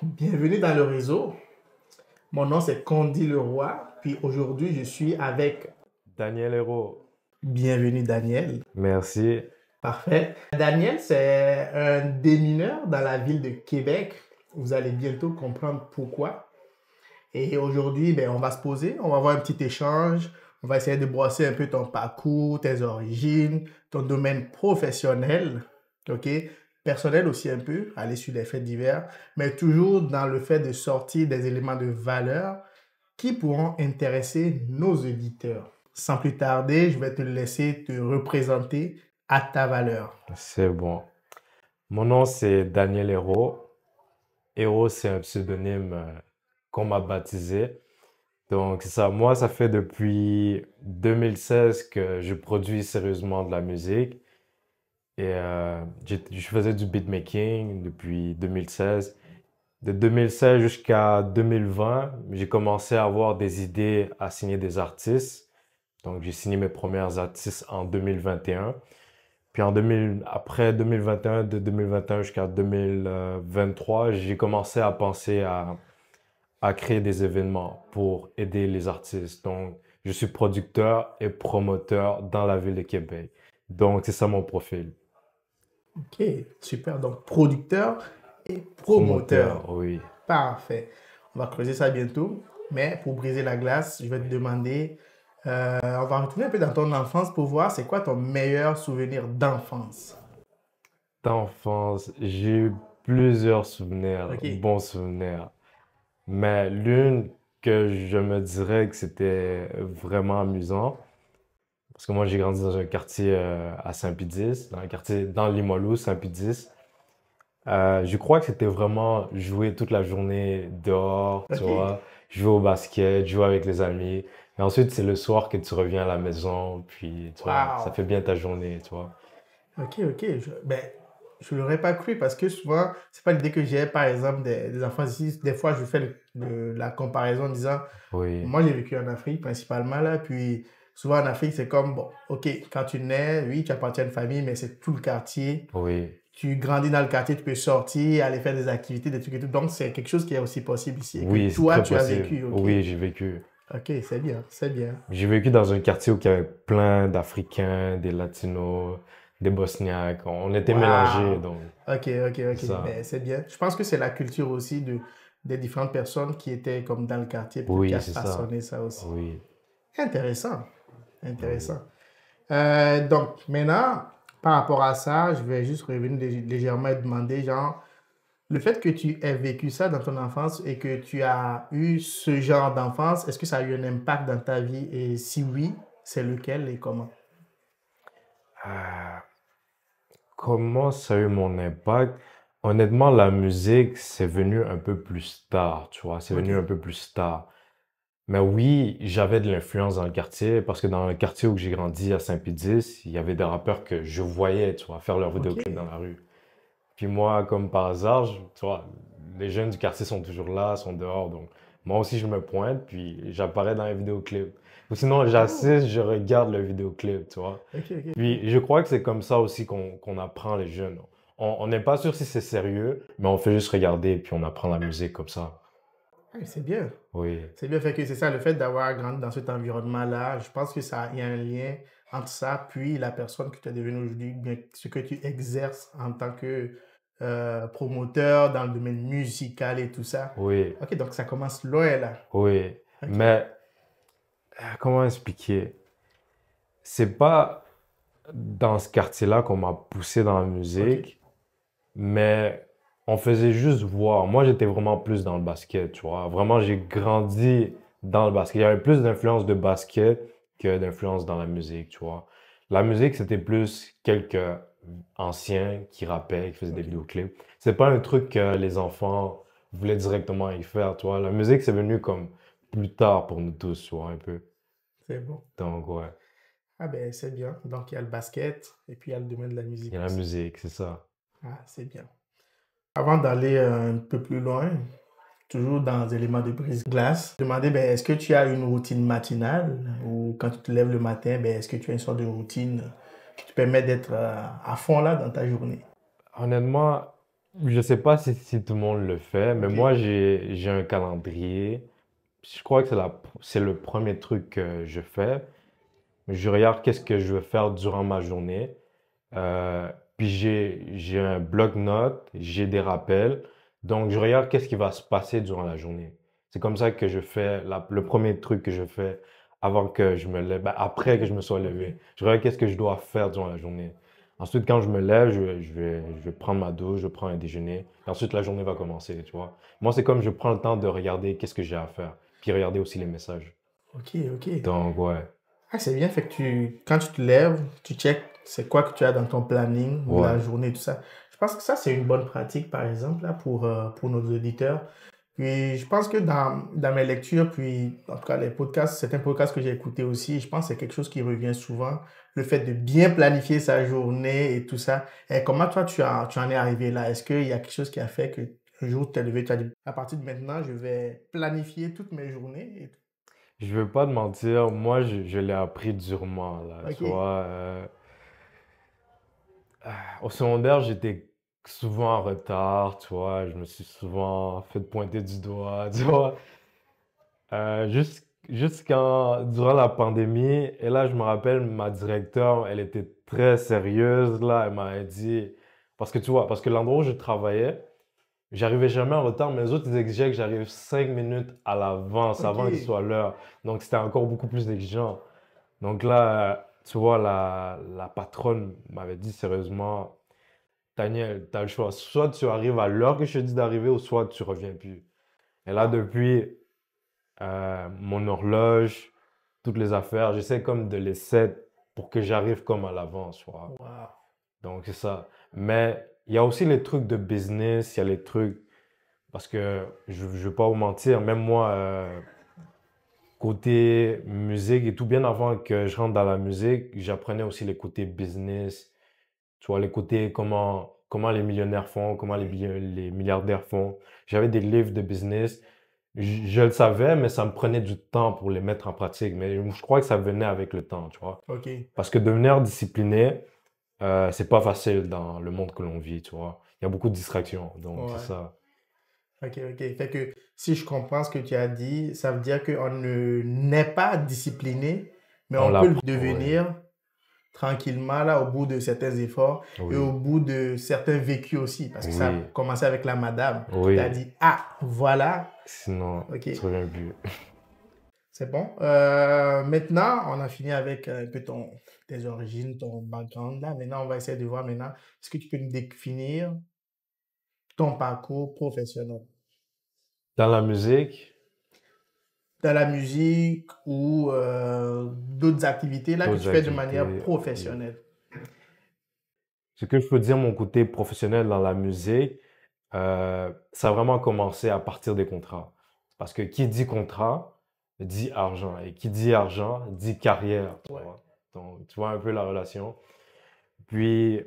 Bienvenue dans le réseau. Mon nom c'est Condi Leroy. Puis aujourd'hui, je suis avec Daniel Hérault. Bienvenue Daniel. Merci. Parfait. Daniel, c'est un démineur dans la ville de Québec. Vous allez bientôt comprendre pourquoi. Et aujourd'hui, on va se poser, on va avoir un petit échange. On va essayer de brosser un peu ton parcours, tes origines, ton domaine professionnel, ok? Personnel aussi un peu, aller sur les faits divers, mais toujours dans le fait de sortir des éléments de valeur qui pourront intéresser nos auditeurs. Sans plus tarder, je vais te laisser te représenter à ta valeur. C'est bon. Mon nom, c'est Daniel Hérault. Hérault, c'est un pseudonyme qu'on m'a baptisé. Donc, c'est ça. Moi, ça fait depuis 2016 que je produis sérieusement de la musique. Et je faisais du beatmaking depuis 2016. De 2016 jusqu'à 2020, j'ai commencé à avoir des idées à signer des artistes. Donc, j'ai signé mes premiers artistes en 2021. Puis après 2021, de 2021 jusqu'à 2023, j'ai commencé à penser à créer des événements pour aider les artistes. Donc, je suis producteur et promoteur dans la ville de Québec. Donc, c'est ça mon profil. Ok, super. Donc, producteur et promoteur. Promoteur, oui. Parfait. On va creuser ça bientôt. Mais pour briser la glace, je vais te demander, on va retourner un peu dans ton enfance pour voir c'est quoi ton meilleur souvenir d'enfance. D'enfance, j'ai eu plusieurs souvenirs, Ok, bons souvenirs. Mais l'une que je me dirais que c'était vraiment amusant, parce que moi, j'ai grandi dans un quartier à Saint-Pédis, dans un quartier dans Limoilou, Saint-Pédis. Je crois que c'était vraiment jouer toute la journée dehors, tu ok. vois, jouer au basket, jouer avec les amis. Et ensuite, c'est le soir que tu reviens à la maison, puis, tu vois, ça Wow. fait bien ta journée, tu vois. Ok, ok. Je l'aurais pas cru parce que souvent, c'est pas l'idée que j'ai, par exemple, des enfants ici. Des fois, je fais la comparaison en disant, Oui, moi, j'ai vécu en Afrique principalement là, puis souvent en Afrique, c'est comme, bon, ok, quand tu nais, oui, tu appartiens à une famille, mais c'est tout le quartier. oui, Tu grandis dans le quartier, tu peux sortir, aller faire des activités, des trucs et tout. Donc, c'est quelque chose qui est aussi possible ici et que oui, c'est toi, très tu as possible. vécu. OK. Oui, j'ai vécu. OK, c'est bien, c'est bien. J'ai vécu dans un quartier où il y avait plein d'Africains, des Latinos, des Bosniaques. On était mélangés, Wow. donc OK, OK, c'est OK. ça. Ben, c'est bien. Je pense que c'est la culture aussi des différentes personnes qui étaient comme dans le quartier, peut-être qui Oui, a c'est ça. façonné ça aussi. Oui, Intéressant, oui. intéressant. Donc, maintenant, par rapport à ça, je vais juste revenir légèrement et demander, genre, le fait que tu aies vécu ça dans ton enfance et que tu as eu ce genre d'enfance, est-ce que ça a eu un impact dans ta vie? Et si oui, c'est lequel et comment? Euh, comment ça a eu mon impact? Honnêtement, la musique, c'est venu un peu plus tard, tu vois. C'est venu un OK. peu plus tard. Mais oui, j'avais de l'influence dans le quartier parce que dans le quartier où j'ai grandi à Saint-Pédis, il y avait des rappeurs que je voyais, tu vois, faire leurs vidéoclips dans OK. la rue. Puis moi, comme par hasard, tu vois, les jeunes du quartier sont toujours là, sont dehors, donc moi aussi je me pointe, puis j'apparais dans les vidéoclips. Ou sinon, Oh, j'assiste, je regarde le vidéoclip, tu vois. OK, OK, OK. Puis je crois que c'est comme ça aussi qu'on apprend les jeunes. On n'est pas sûr si c'est sérieux, mais on fait juste regarder, puis on apprend la musique comme ça. Ah, c'est bien. Oui, C'est bien fait que c'est ça, le fait d'avoir grandi dans cet environnement-là, je pense que ça, il y a un lien entre ça, puis la personne que tu es devenue aujourd'hui, bien, ce que tu exerces en tant que promoteur dans le domaine musical et tout ça. oui, OK, donc ça commence loin là. oui. OK, Mais comment expliquer? C'est pas dans ce quartier-là qu'on m'a poussé dans la OK, musique. Mais on faisait juste voir. Moi, j'étais vraiment plus dans le basket, tu vois. Vraiment, j'ai grandi dans le basket. Il y avait plus d'influence de basket que d'influence dans la musique, tu vois. La musique, c'était plus quelques anciens qui rappaient, qui faisaient des OK. vidéoclips. C'est pas un truc que les enfants voulaient directement y faire, tu vois. La musique, c'est venu comme plus tard pour nous tous, tu vois, un peu. C'est bon. Donc, ouais. Ah ben, c'est bien. Donc, il y a le basket et puis il y a le domaine de la Il y a musique la aussi. musique, c'est ça. Ah, c'est bien. Avant d'aller un peu plus loin, toujours dans les éléments de brise-glace, demander, ben, est-ce que tu as une routine matinale ou quand tu te lèves le matin, ben, est-ce que tu as une sorte de routine qui te permet d'être à fond là dans ta journée? Honnêtement, Je sais pas si tout le monde le fait, mais Ok, moi, j'ai un calendrier. Je crois que c'est le premier truc que je fais. Je regarde qu'est-ce que je veux faire durant ma journée. Euh, Puis j'ai un bloc-notes, j'ai des rappels. Donc, je regarde qu'est-ce qui va se passer durant la journée. C'est comme ça que je fais le premier truc que je fais avant que je me lève, ben, après que je me sois ok. levé. Je regarde qu'est-ce que je dois faire durant la journée. Ensuite, quand je me lève, je vais prendre ma douche, je prends un déjeuner. Et ensuite, la journée va commencer, tu vois. Moi, c'est comme je prends le temps de regarder qu'est-ce que j'ai à faire. Puis regarder aussi les messages. Ok, ok. Donc, ouais, Ah, c'est bien, fait que quand tu te lèves, tu checkes c'est quoi que tu as dans ton planning de la ouais, journée et tout ça. Je pense que ça, c'est une bonne pratique, par exemple, là, pour nos auditeurs. Puis, je pense que dans mes lectures, puis, en tout cas, les podcasts, certains podcasts que j'ai écoutés aussi, je pense que c'est quelque chose qui revient souvent, le fait de bien planifier sa journée et tout ça. Et comment toi, tu en es arrivé là? Est-ce qu'il y a quelque chose qui a fait que un jour, tu t'es levé, tu as dit, à partir de maintenant, je vais planifier toutes mes journées et tout. je veux pas te mentir, moi je l'ai appris durement là, tu OK. vois. Au secondaire, j'étais souvent en retard, tu vois. Je me suis souvent fait pointer du doigt, tu vois. Jusqu'en durant la pandémie, et là je me rappelle ma directeur, elle était très sérieuse là, elle m'a dit parce que tu vois, parce que l'endroit où je travaillais, j'arrivais jamais en retard, mais les autres ils exigeaient que j'arrive 5 minutes à l'avance, avant qu'il OK. soit l'heure. Donc c'était encore beaucoup plus exigeant. Donc là, tu vois, la patronne m'avait dit sérieusement, Daniel, tu as le choix. Soit tu arrives à l'heure que je te dis d'arriver, ou soit tu reviens plus. Et là, depuis mon horloge, toutes les affaires, j'essaie comme de les set pour que j'arrive comme à l'avance, tu vois. Wow. Donc c'est ça. Mais il y a aussi les trucs de business, il y a les trucs, parce que je ne vais pas vous mentir, même moi, côté musique et tout, bien avant que je rentre dans la musique, j'apprenais aussi les côtés business, tu vois, les côtés comment les millionnaires font, comment les milliardaires font. J'avais des livres de business. Je le savais, mais ça me prenait du temps pour les mettre en pratique. Mais je crois que ça venait avec le temps, tu vois. OK. Parce que devenir discipliné, c'est pas facile dans le monde que l'on vit, tu vois. Il y a beaucoup de distractions, donc c'est Ouais. ça. OK, OK. Fait que si je comprends ce que tu as dit, ça veut dire qu'on ne n'est pas discipliné, mais On on peut le l'apprend, ouais. devenir tranquillement là au bout de certains efforts et au Oui, bout de certains vécus aussi. Parce que ça a oui, commencé avec la madame qui t'a oui. dit, ah, voilà. Sinon, OK, tu reviens plus. c'est bon. Maintenant, on a fini avec un peu tes origines, ton background là. Maintenant, on va essayer de voir maintenant, est-ce que tu peux nous définir ton parcours professionnel? Dans la musique, Dans la musique ou d'autres activités là que tu d'autres fais de manière activités, oui. professionnelle. Ce que je peux dire, mon côté professionnel dans la musique, ça a vraiment commencé à partir des contrats. Parce que qui dit contrat dit argent. Et qui dit argent dit carrière, tu Ouais. vois. Donc, tu vois un peu la relation. Puis,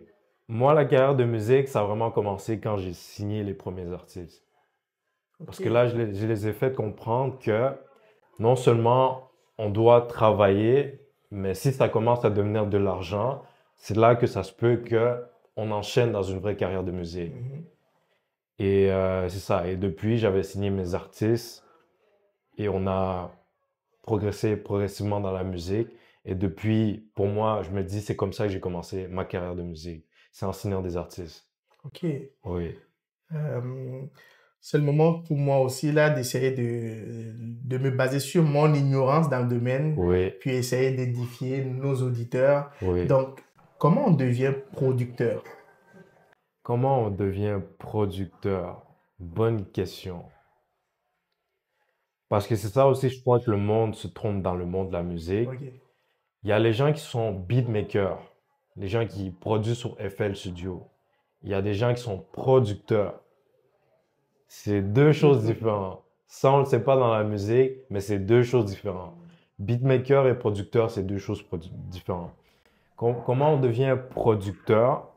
moi, la carrière de musique, ça a vraiment commencé quand j'ai signé les premiers artistes. Parce que OK. là, je les ai fait comprendre que non seulement on doit travailler, mais si ça commence à devenir de l'argent, c'est là que ça se peut que on enchaîne dans une vraie carrière de musique. Mhm. Et c'est ça. Et depuis, j'avais signé mes artistes et on a progressé progressivement dans la musique. Et depuis, pour moi, je me dis, c'est comme ça que j'ai commencé ma carrière de musique. C'est en signant des artistes. OK. Oui, Euh, c'est le moment pour moi aussi là d'essayer de me baser sur mon ignorance dans le domaine, oui, puis essayer d'édifier nos auditeurs. oui. Donc, comment on devient producteur? Comment on devient producteur? Bonne question. Parce que c'est ça aussi, je crois que le monde se trompe dans le monde de la musique. OK. Il y a les gens qui sont beatmakers, les gens qui produisent sur FL Studio. Il y a des gens qui sont producteurs. C'est deux choses différentes. Ça, on ne le sait pas dans la musique, mais c'est deux choses différentes. Beatmaker et producteur, c'est deux choses différentes. Comment on devient producteur?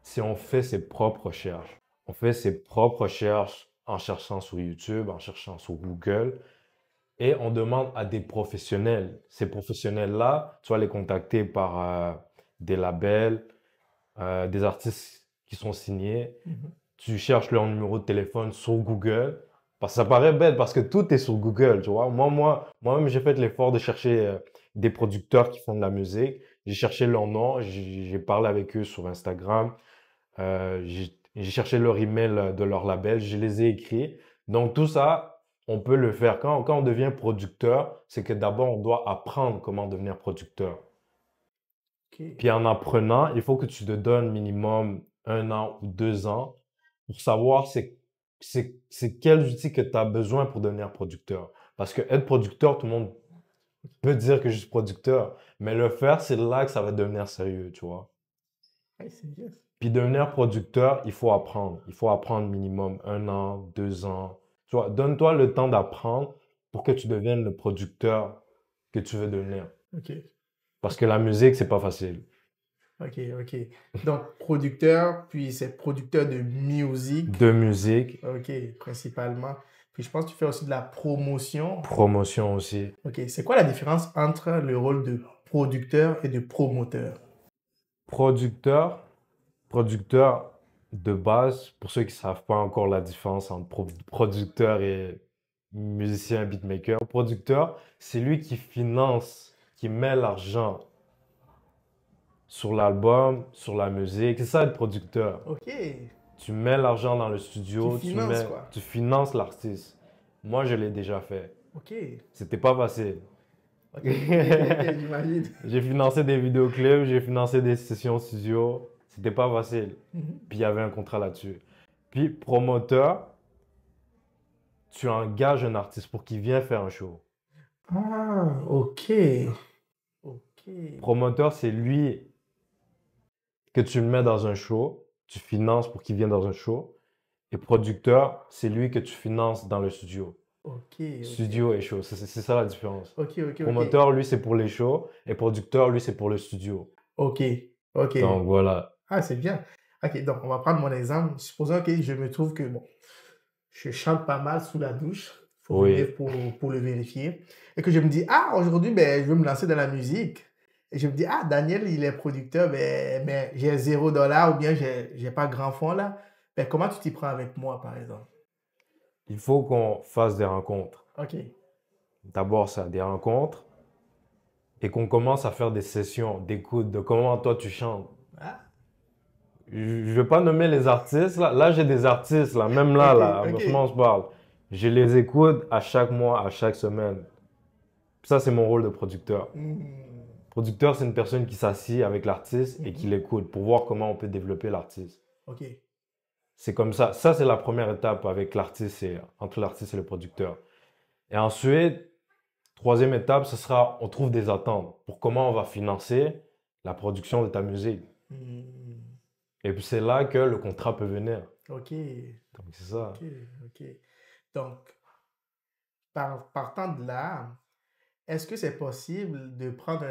Si on fait ses propres recherches. On fait ses propres recherches en cherchant sur YouTube, en cherchant sur Google, et on demande à des professionnels. Ces professionnels-là, tu vas les contacter par des labels, des artistes qui sont signés. Mhm. Tu cherches leur numéro de téléphone sur Google. Parce que ça paraît bête parce que tout est sur Google, tu vois. Moi-même, j'ai fait l'effort de chercher des producteurs qui font de la musique. J'ai cherché leur nom, j'ai parlé avec eux sur Instagram. J'ai cherché leur email de leur label, je les ai écrits. Donc tout ça, on peut le faire. Quand on devient producteur, c'est que d'abord, on doit apprendre comment devenir producteur. OK. Puis en apprenant, il faut que tu te donnes minimum 1 an ou 2 ans pour savoir c'est quels outils que tu as besoin pour devenir producteur. Parce que être producteur, tout le monde peut dire que je suis producteur, mais le faire, c'est là que ça va devenir sérieux, tu vois. Ouais, c'est bien. Puis devenir producteur, il faut apprendre. Il faut apprendre minimum 1 an, 2 ans. Tu vois, donne-toi le temps d'apprendre pour que tu deviennes le producteur que tu veux devenir. OK. Parce que OK. la musique, c'est pas facile. OK. OK. Donc, producteur, puis c'est producteur de musique. De musique, OK, principalement. Puis je pense que tu fais aussi de la promotion. promotion aussi. OK. C'est quoi la différence entre le rôle de producteur et de promoteur? Producteur, producteur de base, pour ceux qui savent pas encore la différence entre producteur et musicien beatmaker, producteur, c'est lui qui finance, qui met l'argent sur l'album, sur la musique. C'est ça être producteur. OK. Tu mets l'argent dans le Tu studio, finances, quoi. tu finances l'artiste. Moi, je l'ai déjà fait. OK. C'était pas facile. OK. OK, j'imagine. J'ai financé des vidéoclips, j'ai financé des sessions studio. C'était pas facile. Mhm. Puis il y avait un contrat là-dessus. Puis promoteur, tu engages un artiste pour qu'il vienne faire un show. Ah, OK. OK. Promoteur, c'est lui que tu le mets dans un show, tu finances pour qu'il vienne dans un show. Et producteur, c'est lui que tu finances dans le studio. OK. OK. Studio et show, c'est ça la différence. OK. OK. OK. Promoteur, lui, c'est pour les shows. Et producteur, lui, c'est pour le studio. OK. OK. Donc voilà. Ah, c'est bien. OK, donc on va prendre mon exemple. Supposons que je me trouve que, bon, je chante pas mal sous la douche. Il faut Oui. venir pour le vérifier. Et que je me dis, ah, aujourd'hui, ben, je veux me lancer dans la musique. Et je me dis, ah, Daniel, il est producteur, ben, mais j'ai $0 ou bien j'ai pas grand fond là. Ben, comment tu t'y prends avec moi, par exemple? Il faut qu'on fasse des rencontres. OK. D'abord, ça, des rencontres. Et qu'on commence à faire des sessions d'écoute de comment toi tu chantes. Ah, Je vais pas nommer les artistes. Là j'ai des artistes, là, même là, OK, là, OK. franchement, on se parle. Je les écoute à chaque mois, à chaque semaine. Ça, c'est mon rôle de producteur. Hmm. Producteur, c'est une personne qui s'assied avec l'artiste et qui Mhm. l'écoute pour voir comment on peut développer l'artiste. OK. C'est comme ça. Ça, c'est la première étape avec l'artiste et entre l'artiste et le producteur. Et ensuite, troisième étape, ce sera on trouve des attentes pour comment on va financer la production de ta musique. Hmm. Et puis c'est là que le contrat peut venir. OK. Donc c'est ça. OK. OK. Donc, partant de là, est-ce que c'est possible de prendre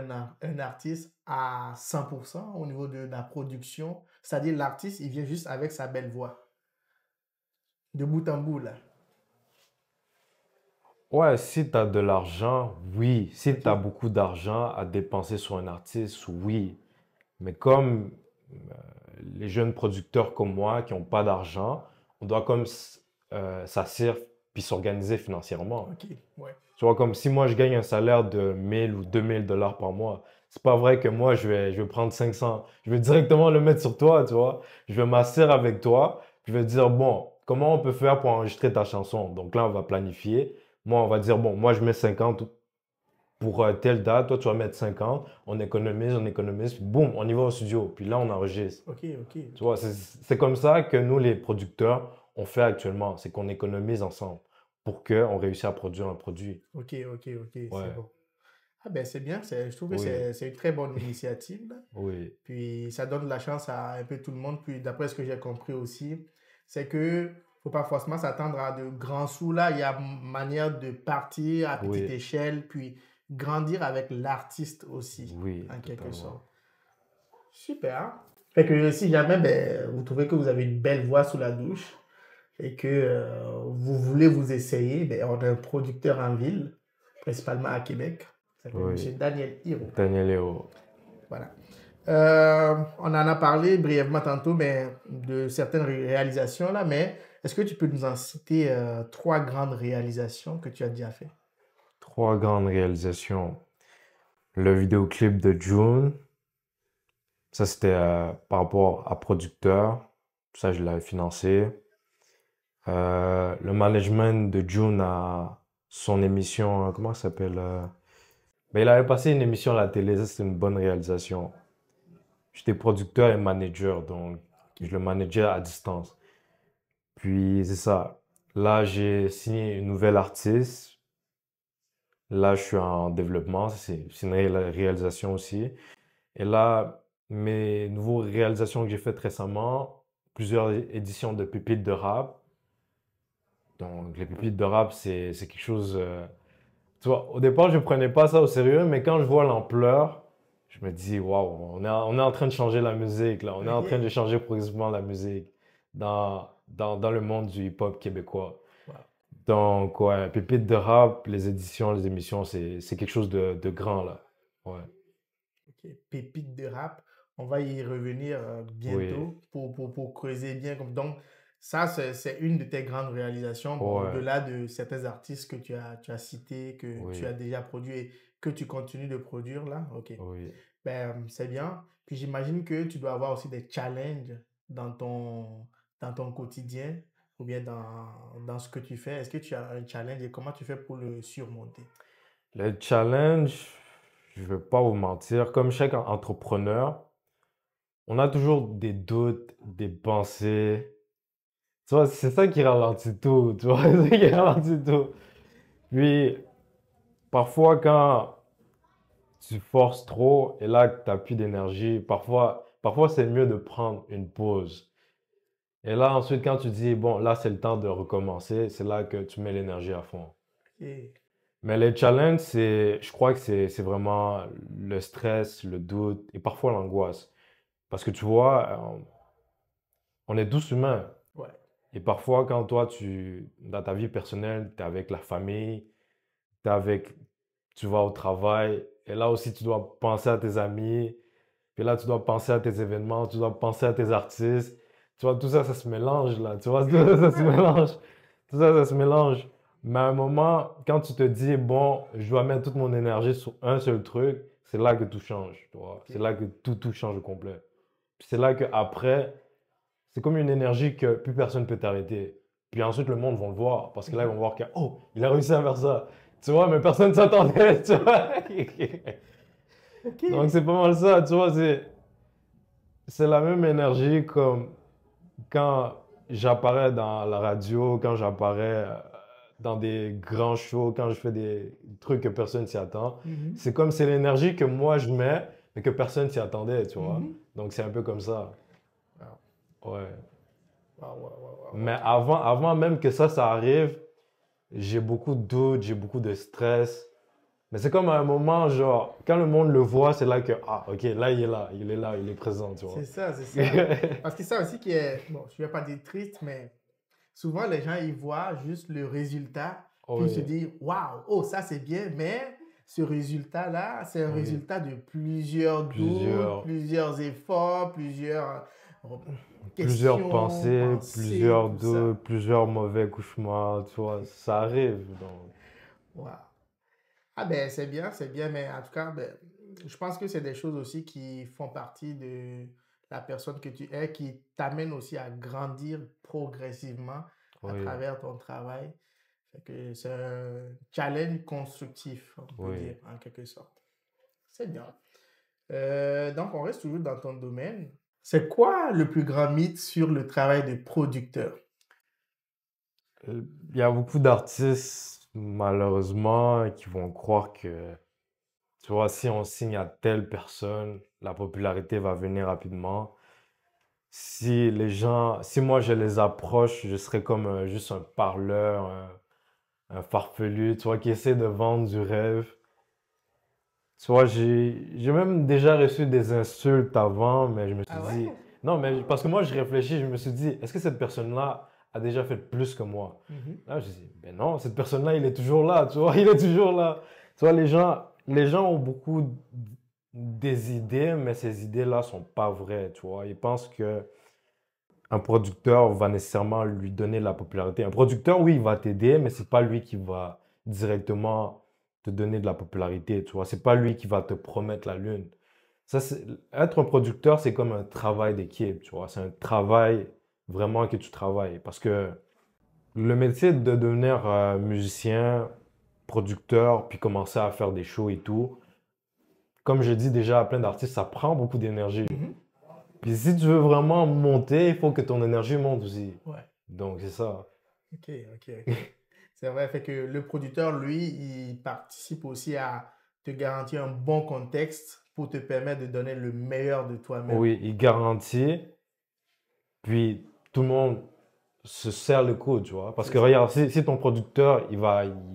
un artiste à 100% au niveau de la production? C'est-à-dire l'artiste, il vient juste avec sa belle voix, de bout en bout, là. Ouais, si tu as de l'argent, oui. Si tu as OK. beaucoup d'argent à dépenser sur un artiste, oui. Mais comme les jeunes producteurs comme moi qui n'ont pas d'argent, on doit comme s'assire puis s'organiser financièrement. OK. Ouais. Tu vois, comme si moi je gagne un salaire de 1000 ou 2000 $ par mois, c'est pas vrai que moi je vais prendre 500. Je vais directement le mettre sur toi, tu vois. Je vais m'asseoir avec toi, je vais dire, bon, comment on peut faire pour enregistrer ta chanson? Donc là, on va planifier. Moi, on va dire, bon, moi je mets 50 pour telle date, toi tu vas mettre 50, on économise, puis boum, on y va au studio, puis là on enregistre. OK, OK, Tu OK. vois, c'est comme ça que nous, les producteurs, on fait actuellement, c'est qu'on économise ensemble pour qu'on réussisse à produire un produit. OK, OK, OK, c'est Ouais, bon. Ah ben c'est bien, je trouve que oui, c'est une très bonne initiative, là. oui, Puis ça donne de la chance à un peu tout le monde. Puis d'après ce que j'ai compris aussi, c'est que faut pas forcément s'attendre à de grands sous là. Il y a manière de partir à petite oui, échelle, puis grandir avec l'artiste aussi, oui, en quelque totalement. sorte. Super. Fait que si jamais ben, vous trouvez que vous avez une belle voix sous la douche et que vous voulez vous essayer, ben, on a un producteur en ville, principalement à Québec, qui s'appelle Oui, Monsieur Daniel Hiro. Daniel Léo. Voilà. On en a parlé brièvement tantôt, mais de certaines réalisations là, mais est-ce que tu peux nous en citer trois grandes réalisations que tu as déjà fait? Trois grandes réalisations. Le vidéoclip de June, ça c'était par rapport à producteur, ça je l'avais financé. Le management de June à son émission, comment ça s'appelle? Ben, il avait passé une émission à la télé, ça c'est une bonne réalisation. J'étais producteur et manager, donc Ok. je le manageais à distance. Puis c'est ça. Là, j'ai signé une nouvelle artiste. Là, je suis en développement. C'est une réalisation aussi. Et là, mes nouvelles réalisations que j'ai faites récemment, plusieurs éditions de pépites de rap. Donc, les pépites de rap, c'est quelque chose. Tu vois, au départ, je ne prenais pas ça au sérieux, mais quand je vois l'ampleur, je me dis, waouh, on est en train de changer la musique, là. On est en train de Ok. changer progressivement la musique dans le monde du hip-hop québécois. Wow. Donc, ouais, pépites de rap, les éditions, les émissions, c'est quelque chose de grand, là. Ouais, Ok. Pépite de rap. On va y revenir oui, bientôt pour creuser bien. Donc, ça, c'est une de tes grandes réalisations. Bon, ouais, au-delà de certains artistes que tu as cités, que tu as oui, déjà produits et que tu continues de produire là. Ok. oui. Ben, c'est bien. Puis j'imagine que tu dois avoir aussi des challenges dans dans ton quotidien ou bien dans ce que tu fais. Est-ce que tu as un challenge et comment tu fais pour le surmonter? Le challenge, je vais pas vous mentir, comme chaque entrepreneur, on a toujours des doutes, des pensées. Tu vois, c'est ça qui ralentit tout, tu vois, c'est ça qui ralentit tout. Puis, parfois, quand tu forces trop et là, que tu n'as plus d'énergie, parfois c'est mieux de prendre une pause. Et là, ensuite, quand tu dis, bon, là, c'est le temps de recommencer, c'est là que tu mets l'énergie à fond. Et, Mais les challenges, je crois que c'est vraiment le stress, le doute et parfois l'angoisse. Parce que tu vois, on est tous humains. ouais. Et parfois, quand toi, dans ta vie personnelle, tu es avec la famille, t'es avec, tu vas au travail, et là aussi, tu dois penser à tes amis, puis là, tu dois penser à tes événements, tu dois penser à tes artistes. Tu vois, tout ça, ça se mélange, là. Tu vois, tout ça, ça se mélange. Tout ça, ça se mélange. Mais à un moment, quand tu te dis, bon, je dois mettre toute mon énergie sur un seul truc, c'est là que tout change, tu vois. C'est Ok. là que tout change au complet. Puis c'est là que après, c'est comme une énergie que plus personne peut t'arrêter. Puis ensuite, le monde va le voir. Parce que là, ils vont Mhm. voir que, oh, il a réussi à faire ça. Tu vois, mais personne ne s'attendait, tu vois. Ok. Donc, c'est pas mal ça, tu vois. C'est la même énergie comme quand j'apparais dans la radio, quand j'apparais dans des grands shows, quand je fais des trucs que personne s'y attend. Mhm. C'est l'énergie que moi je mets, mais que personne s'y attendait, tu vois. Mhm. Donc, c'est un peu comme ça. Wow. Ouais. Wow, wow, wow, wow. Mais Ok. avant même que ça arrive, j'ai beaucoup de doutes, j'ai beaucoup de stress. Mais c'est comme à un moment, genre, quand le monde le voit, c'est là que, ah, ok, là, il est présent, tu vois. C'est ça, c'est ça. Parce que ça aussi qui est, bon, je ne vais pas dire triste, mais souvent les gens ils voient juste le résultat, puis ils se Oui, disent, waouh, oh, ça c'est bien, mais ce résultat-là, c'est un oui. résultat de plusieurs doutes, Plusieurs, plusieurs efforts, plusieurs plusieurs questions, pensées, pensées, plusieurs tout ça. doutes, plusieurs mauvais couchements, tu vois, ça arrive. Donc, Waouh. Ah ben c'est bien, mais en tout cas, ben, je pense que c'est des choses aussi qui font partie de la personne que tu es, qui t'amènent aussi à grandir progressivement à oui, travers ton travail. Fait que c'est un challenge constructif, on peut dire, oui. en quelque sorte. C'est bien. Donc, on reste toujours dans ton domaine. C'est quoi le plus grand mythe sur le travail de producteur? Il y a beaucoup d'artistes, malheureusement, qui vont croire que, tu vois, si on signe à telle personne, la popularité va venir rapidement. Si moi je les approche, je serais comme juste un parleur, un farfelu, tu vois, qui essaie de vendre du rêve. Tu vois, j'ai même déjà reçu des insultes avant, mais je me suis Ah dit, ouais? non, mais parce que moi je réfléchis, je me suis dit, est-ce que cette personne-là a déjà fait plus que moi? Mhm. Là, je dis, ben non, cette personne-là, il est toujours là, tu vois, il est toujours là. Tu vois, les gens ont beaucoup des idées, mais ces idées-là sont pas vraies, tu vois. Ils pensent que un producteur va nécessairement lui donner la popularité. Un producteur, oui, il va t'aider, mais c'est pas lui qui va directement te donner de la popularité, tu vois. C'est pas lui qui va te promettre la lune. Être un producteur, c'est comme un travail d'équipe, tu vois. C'est un travail vraiment que tu travailles. Parce que le métier de devenir musicien, producteur, puis commencer à faire des shows et tout, comme je dis déjà à plein d'artistes, ça prend beaucoup d'énergie. Mhm. Puis si tu veux vraiment monter, il faut que ton énergie monte aussi. Ouais. Donc c'est ça. Ok, ok, ok. C'est vrai, fait que le producteur, lui, il participe aussi à te garantir un bon contexte pour te permettre de donner le meilleur de toi-même. Oui, il garantit, puis tout le monde se serre le coude, tu vois. Parce C'est que ça. regarde, si ton producteur, il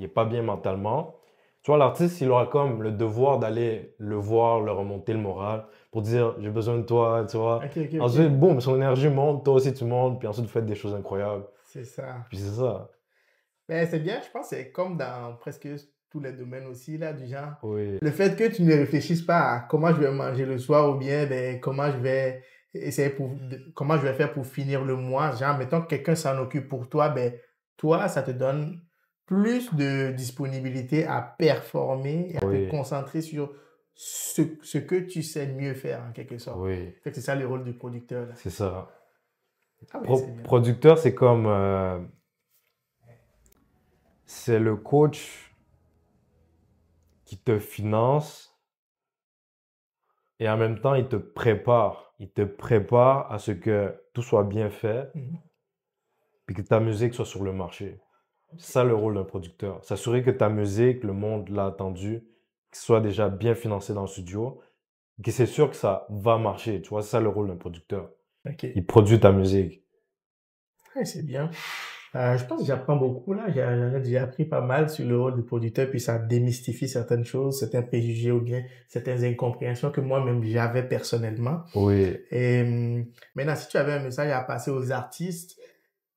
est pas bien mentalement, tu vois, l'artiste, il aura comme le devoir d'aller le voir, le remonter le moral, pour dire, j'ai besoin de toi, tu vois. Ok, ok, ok. Ensuite, boum, son énergie monte, toi aussi tu montes, puis ensuite vous faites des choses incroyables. C'est ça. Puis c'est ça. Mais c'est bien, je pense que c'est comme dans presque tous les domaines aussi, là, du genre. Oui, Le fait que tu ne réfléchisses pas à comment je vais manger le soir ou bien ben, comment je vais essayer comment je vais faire pour finir le mois. Genre, mettons que quelqu'un s'en occupe pour toi, ben, toi, ça te donne plus de disponibilité à performer et à te oui, concentrer sur ce que tu sais mieux faire, en quelque sorte. oui, Fait que c'est ça le rôle du producteur, là. c'est ça. Ah oui, c'est bien. Producteur, c'est comme, c'est le coach qui te finance et en même temps, il te prépare. Il te prépare à ce que tout soit bien fait Mhm. puis que ta musique soit sur le marché. Ok, C'est ça le ok. rôle d'un producteur. S'assurer que ta musique, le monde l'a attendue, que ce soit déjà bien financé dans le studio, que c'est sûr que ça va marcher. Tu vois, c'est ça le rôle d'un producteur. Ok. Il produit ta musique. Ouais, c'est bien. Je pense que j'apprends beaucoup là. J'ai appris pas mal sur le rôle du producteur, puis ça démystifie certaines choses, certains préjugés ou bien certaines incompréhensions que moi-même j'avais personnellement. Oui. Et maintenant, si tu avais un message à passer aux artistes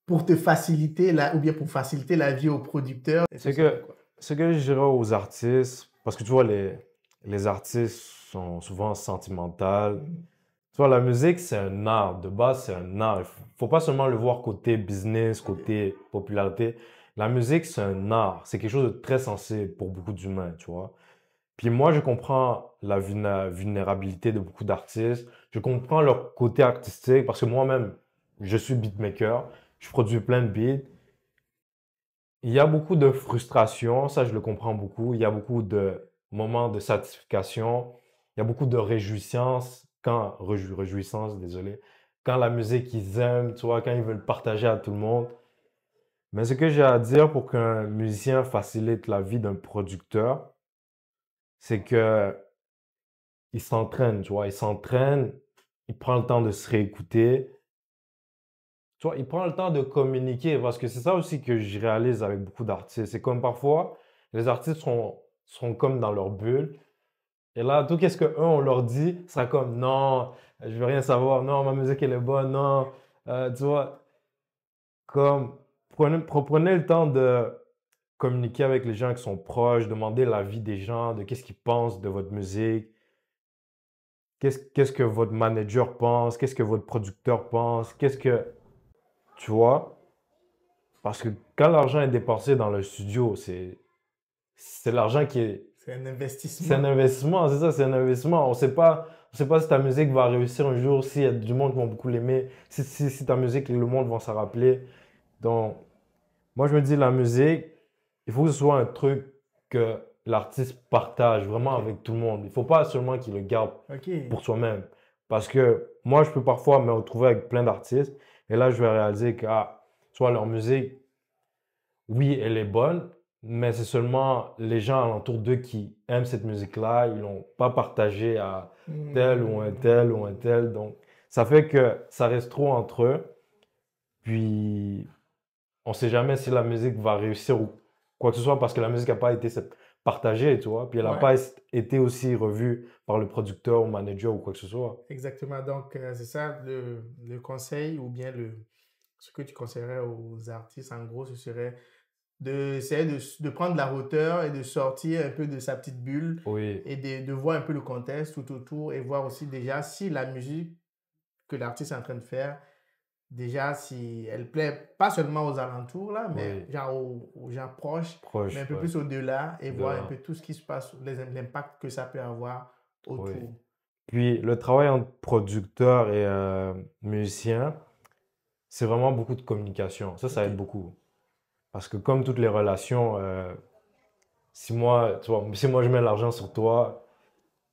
pour te faciliter ou bien pour faciliter la vie aux producteurs, ce C'est serait que, quoi? ce que je dirais aux artistes, parce que tu vois, les artistes sont souvent sentimentaux. Mhm. Tu vois, la musique, c'est un art. De base, c'est un art. Faut pas seulement le voir côté business, côté popularité. La musique, c'est un art. C'est quelque chose de très sensible pour beaucoup d'humains, tu vois. Puis moi, je comprends la vulnérabilité de beaucoup d'artistes. Je comprends leur côté artistique parce que moi-même, je suis beatmaker. Je produis plein de beats. Il y a beaucoup de frustration, ça je le comprends beaucoup. Il y a beaucoup de moments de satisfaction. Il y a beaucoup de réjouissance, désolé. Quand la musique ils aiment, tu vois, quand ils veulent partager à tout le monde. Mais ce que j'ai à dire pour qu'un musicien facilite la vie d'un producteur, c'est que il s'entraîne, tu vois, il s'entraîne, il prend le temps de se réécouter, tu vois, il prend le temps de communiquer parce que c'est ça aussi que je réalise avec beaucoup d'artistes. C'est comme parfois, les artistes sont comme dans leur bulle. Et là, tout qu'est-ce qu'eux, on leur dit, sera comme non, je veux rien savoir, non, ma musique elle est bonne, non. Tu vois, comme prenez le temps de communiquer avec les gens qui sont proches, demander l'avis des gens, de qu'est-ce qu'ils pensent de votre musique, qu'est-ce que votre manager pense, qu'est-ce que votre producteur pense, tu vois. Parce que quand l'argent est dépensé dans le studio, c'est l'argent qui est, C'est un c'est un investissement. investissement, c'est ça, c'est un investissement. On sait pas si ta musique va réussir un jour, s'il y a du monde qui va beaucoup l'aimer, si ta musique, le monde va s'en rappeler. Donc, moi, je me dis, la musique, il faut que ce soit un truc que l'artiste partage vraiment OK. avec tout le monde. Il faut pas seulement qu'il le garde OK. pour soi-même. Parce que moi, je peux parfois me retrouver avec plein d'artistes et là, je vais réaliser que, ah, soit leur musique, oui, elle est bonne, mais c'est seulement les gens alentour d'eux qui aiment cette musique-là. Ils l'ont pas partagé à tel ou un tel ou un Hmm. tel. Donc, ça fait que ça reste trop entre eux. Puis, on sait jamais si la musique va réussir ou quoi que ce soit parce que la musique n'a pas été partagée, tu vois. Puis, elle n'a Ouais, pas été aussi revue par le producteur ou manager ou quoi que ce soit. exactement. Donc, c'est ça le conseil ou bien ce que tu conseillerais aux artistes, en gros, ce serait d'essayer de prendre de la hauteur et de sortir un peu de sa petite bulle Oui, et de voir un peu le contexte tout autour et voir aussi déjà si la musique que l'artiste est en train de faire, déjà si elle plaît pas seulement aux alentours là, mais oui, genre aux gens proches, mais un proche, peu ouais, plus au-delà et de voir un là, peu tout ce qui se passe, l'impact que ça peut avoir oui. autour. Puis le travail entre producteur et musicien, c'est vraiment beaucoup de communication. Ça Ok. aide beaucoup. Parce que comme toutes les relations, si moi, tu vois, si moi je mets l'argent sur toi,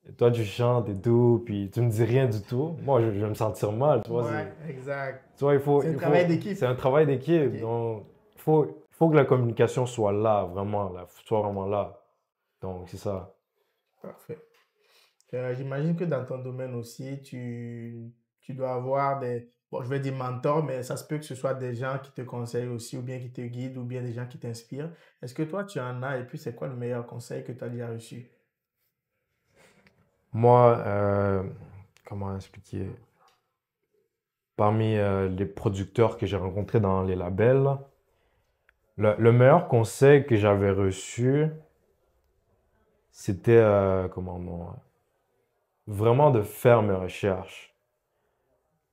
et toi tu chantes et tout, puis tu me dis rien du tout, moi je vais me sentir mal, tu vois. Ouais, exact. Tu vois, C'est un travail c'est d'équipe. un travail Ok. d'équipe. Donc, il faut que la communication soit là, vraiment, là, soit vraiment là. Donc, c'est ça. Parfait. J'imagine que dans ton domaine aussi, tu dois avoir des, bon, je vais dire mentors, mais ça se peut que ce soit des gens qui te conseillent aussi, ou bien qui te guident, ou bien des gens qui t'inspirent. Est-ce que toi, tu en as, et puis c'est quoi le meilleur conseil que tu as déjà reçu? Moi, comment expliquer? Parmi les producteurs que j'ai rencontrés dans les labels, le meilleur conseil que j'avais reçu, c'était, comment non, vraiment de faire mes recherches,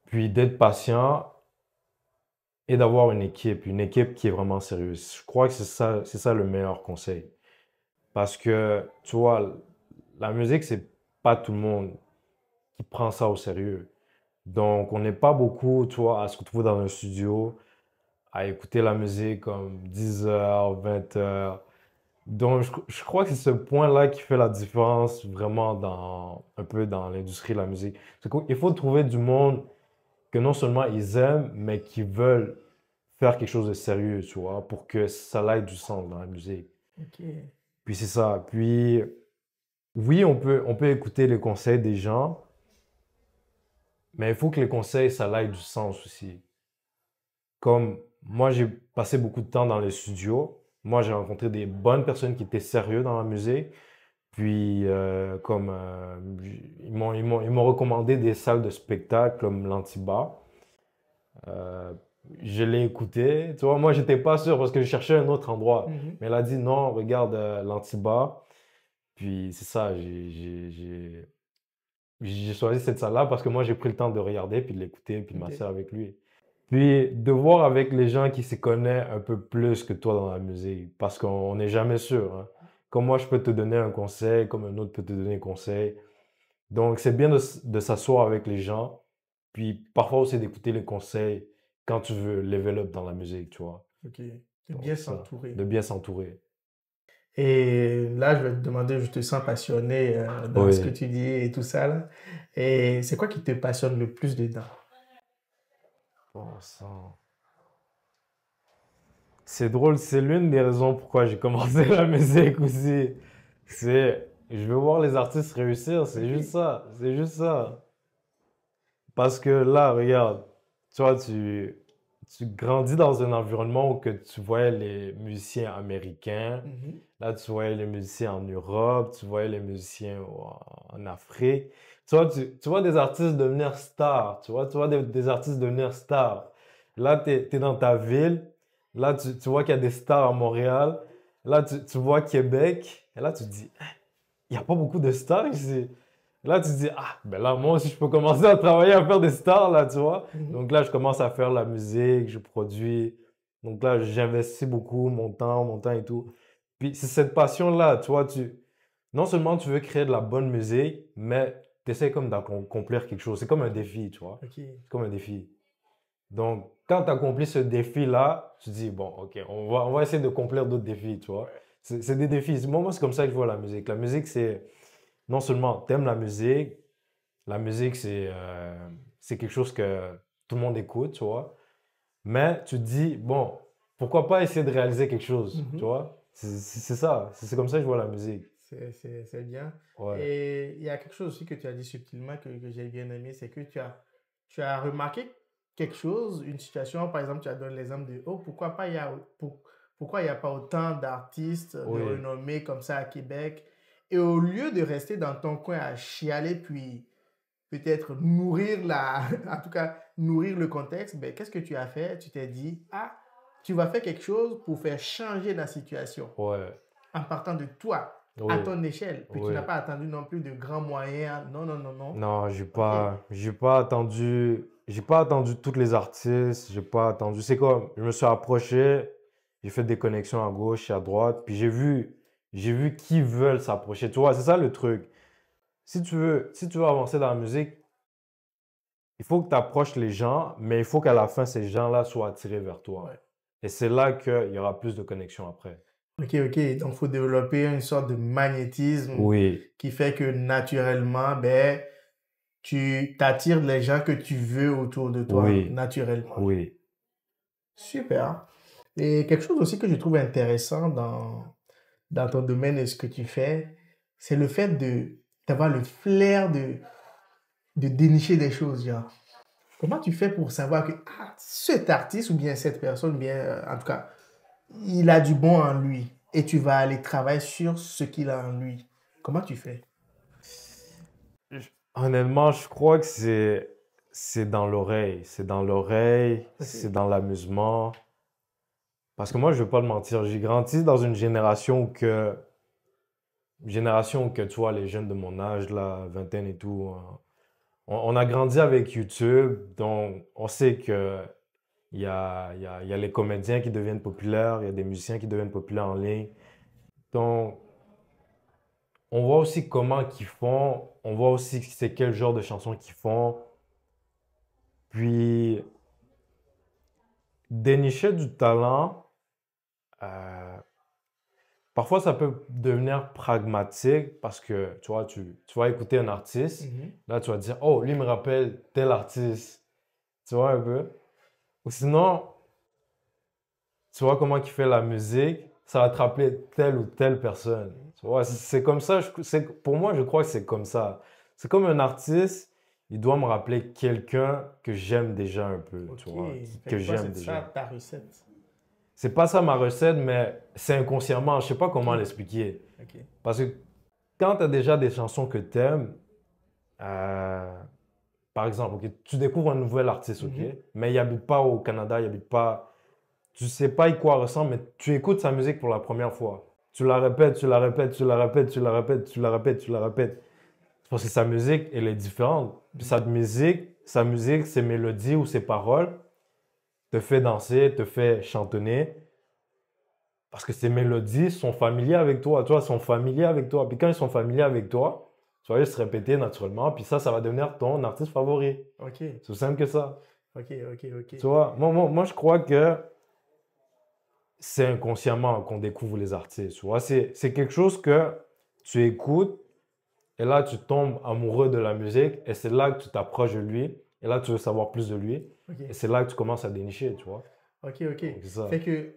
puis d'être patient et d'avoir une équipe qui est vraiment sérieuse. Je crois que c'est ça le meilleur conseil. Parce que, tu vois, la musique, c'est pas tout le monde qui prend ça au sérieux. Donc, on n'est pas beaucoup, tu vois, à se retrouver dans un studio, à écouter la musique comme 10 heures, 20 heures. Donc, je crois que c'est ce point-là qui fait la différence vraiment un peu dans l'industrie de la musique. C'est qu'il faut trouver du monde que non seulement ils aiment, mais qui veulent faire quelque chose de sérieux, tu vois, pour que ça ait du sens dans la musique. Ok. Puis c'est ça. Puis oui, on peut écouter les conseils des gens, mais il faut que les conseils, ça aille du sens aussi. Comme moi, j'ai passé beaucoup de temps dans les studios. Moi, j'ai rencontré des bonnes personnes qui étaient sérieux dans la musique. Puis, comme ils m'ont recommandé des salles de spectacle comme l'Antiba. Euh, je l'ai écouté. Tu vois, moi, j'étais pas sûr parce que je cherchais un autre endroit. Mhm. Mais elle a dit non, regarde l'Antiba. Puis c'est ça, j'ai choisi cette salle-là parce que moi, j'ai pris le temps de regarder, puis de l'écouter, puis de Ok. m'asseoir avec lui. Puis de voir avec les gens qui se connaissent un peu plus que toi dans la musique, parce qu'on n'est jamais sûr, hein. Comme moi, je peux te donner un conseil, comme un autre peut te donner un conseil. Donc, c'est bien de s'asseoir avec les gens, puis parfois aussi d'écouter les conseils quand tu veux level up dans la musique, tu vois. Ok. De Donc, bien c'est ça, s'entourer. de bien s'entourer. Et là, je vais te demander, je te sens passionné dans ce que Oui. tu dis et tout ça, là. Et c'est quoi qui te passionne le plus dedans? Bon sang. C'est drôle, c'est l'une des raisons pourquoi j'ai commencé la musique aussi. Je veux voir les artistes réussir, c'est Ok. juste ça, c'est juste ça. Parce que là, regarde, tu vois, tu grandis dans un environnement où que tu voyais les musiciens américains, Mhm. là, tu voyais les musiciens en Europe, tu voyais les musiciens en Afrique. Tu vois des artistes devenir stars, tu vois des artistes devenir stars. Là, tu es dans ta ville, là, tu vois qu'il y a des stars à Montréal, là, tu vois Québec, et là, tu te dis, il n'y a pas beaucoup de stars ici. Là, tu te dis, ah, ben là, moi aussi, je peux commencer à travailler à faire des stars, là, tu vois. Mhm. Donc là, je commence à faire la musique, je produis. Donc là, j'investis beaucoup mon temps et tout. Puis c'est cette passion-là, tu vois, non seulement tu veux créer de la bonne musique, mais tu essaies comme d'accomplir quelque chose. C'est comme un défi, tu vois. Ok. C'est comme un défi. Donc, quand tu accomplis ce défi-là, tu dis, bon, ok, on va essayer d'accomplir d'autres défis, tu vois. Ouais. C'est des défis. Moi, c'est comme ça que je vois la musique. La musique, c'est non seulement t'aimes la musique, c'est quelque chose que tout le monde écoute, tu vois. Mais tu te dis, bon, pourquoi pas essayer de réaliser quelque chose, tu Mhm. vois. C'est ça. C'est comme ça que je vois la musique. C'est bien. Ouais. Et il y a quelque chose aussi que tu as dit subtilement que j'ai bien aimé, c'est que tu as remarqué quelque chose, une situation, par exemple, tu as donné l'exemple de, oh, pourquoi pas pourquoi il y a pas autant d'artistes de Oui. renommée comme ça à Québec? Et au lieu de rester dans ton coin à chialer, puis peut-être nourrir en tout cas, nourrir le contexte, ben, qu'est-ce que tu as fait? Tu t'es dit, ah, tu vas faire quelque chose pour faire changer la situation Ouais, en partant de toi, à oui, ton échelle. Puis tu n'as oui. pas attendu non plus de grands moyens. Non, non, non, non. Non, OK. j'ai pas attendu tous les artistes, j'ai pas attendu. C'est comme, je me suis approché, j'ai fait des connexions à gauche et à droite, puis j'ai vu qui veulent s'approcher. Tu vois, c'est ça le truc. Si tu veux avancer dans la musique, il faut que tu approches les gens, mais il faut qu'à la fin, ces gens-là soient attirés vers toi. Ouais. Et c'est là qu'il y aura plus de connexions après. OK, OK. Donc, il faut développer une sorte de magnétisme Oui, qui fait que naturellement, ben, tu t'attires les gens que tu veux autour de toi, oui, naturellement. oui. Super. Et quelque chose aussi que je trouve intéressant dans ton domaine et ce que tu fais, c'est le fait d'avoir le flair de dénicher des choses, genre. Comment tu fais pour savoir que cet artiste ou bien cette personne, bien, en tout cas, il a du bon en lui et tu vas aller travailler sur ce qu'il a en lui. Comment tu fais? Honnêtement, je crois que c'est dans l'oreille. C'est dans l'oreille, c'est OK. dans l'amusement. Parce que moi, je vais pas te mentir, j'ai grandi dans une génération où que, tu vois, les jeunes de mon âge, là, vingtaine et tout, on a grandi avec YouTube, donc on sait que il y a les comédiens qui deviennent populaires, il y a des musiciens qui deviennent populaires en ligne. Donc, on voit aussi comment qu'ils font, on voit aussi c'est quel genre de chansons qu'ils font. Puis, dénicher du talent, euh, parfois ça peut devenir pragmatique parce que, tu vois, tu vas écouter un artiste, Mhm. là tu vas te dire, oh, lui me rappelle tel artiste, tu vois un peu. Ou sinon, tu vois comment il fait la musique, ça va te rappeler telle ou telle personne. Tu vois, c'est comme ça, pour moi, je crois que c'est comme ça. C'est comme un artiste, il doit me rappeler quelqu'un que j'aime déjà un peu, tu OK. vois, Fait que que toi, j'aime c'est ça déjà. ta recette. C'est pas ça ma recette, mais c'est inconsciemment, je sais pas OK. comment l'expliquer. OK. Parce que quand tu as déjà des chansons que tu aimes, par exemple, ok, tu découvres un nouvel artiste, ok, Mhm. mais il habite pas au Canada, il habite pas, tu sais pas à quoi il ressemble, mais tu écoutes sa musique pour la première fois. Tu la répètes, tu la répètes, tu la répètes, tu la répètes, tu la répètes, tu la répètes. Parce que sa musique, elle est différente. Puis sa musique, ses mélodies ou ses paroles te fait danser, te fait chantonner. Parce que ces mélodies sont familières avec toi, tu vois, sont familiers avec toi. Puis quand ils sont familiers avec toi, tu vas juste se répéter naturellement. Puis ça va devenir ton artiste favori. OK. C'est aussi simple que ça. OK. OK. OK. Tu vois, moi, je crois que c'est inconsciemment qu'on découvre les artistes. Tu vois, c'est quelque chose que tu écoutes et là, tu tombes amoureux de la musique et c'est là que tu t'approches de lui et là, tu veux savoir plus de lui et OK. c'est là que tu commences à dénicher, tu vois. OK. OK. Donc, c'est ça. Fait que,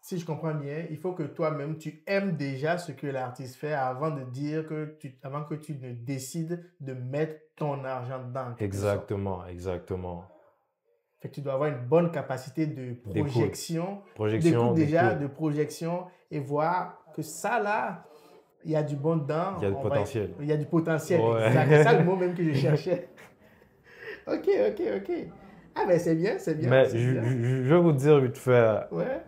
si je comprends bien, il faut que toi-même, tu aimes déjà ce que l'artiste fait avant de dire avant que tu ne décides de mettre ton argent dedans, en quelque sorte. Exactement, exactement. Fait que tu dois avoir une bonne capacité de D'écoute, projection, d'écoute projection, déjà, d'écoute. de projection et voir que ça là, il y a du bon dedans, Il y a du potentiel. il y a du potentiel, exact. C'est ça le Ouais. mot même que je cherchais. Ok, ok, ok. Ah ben c'est bien, c'est bien, Mais c'est bien. je vais vous dire vite fait Ouais.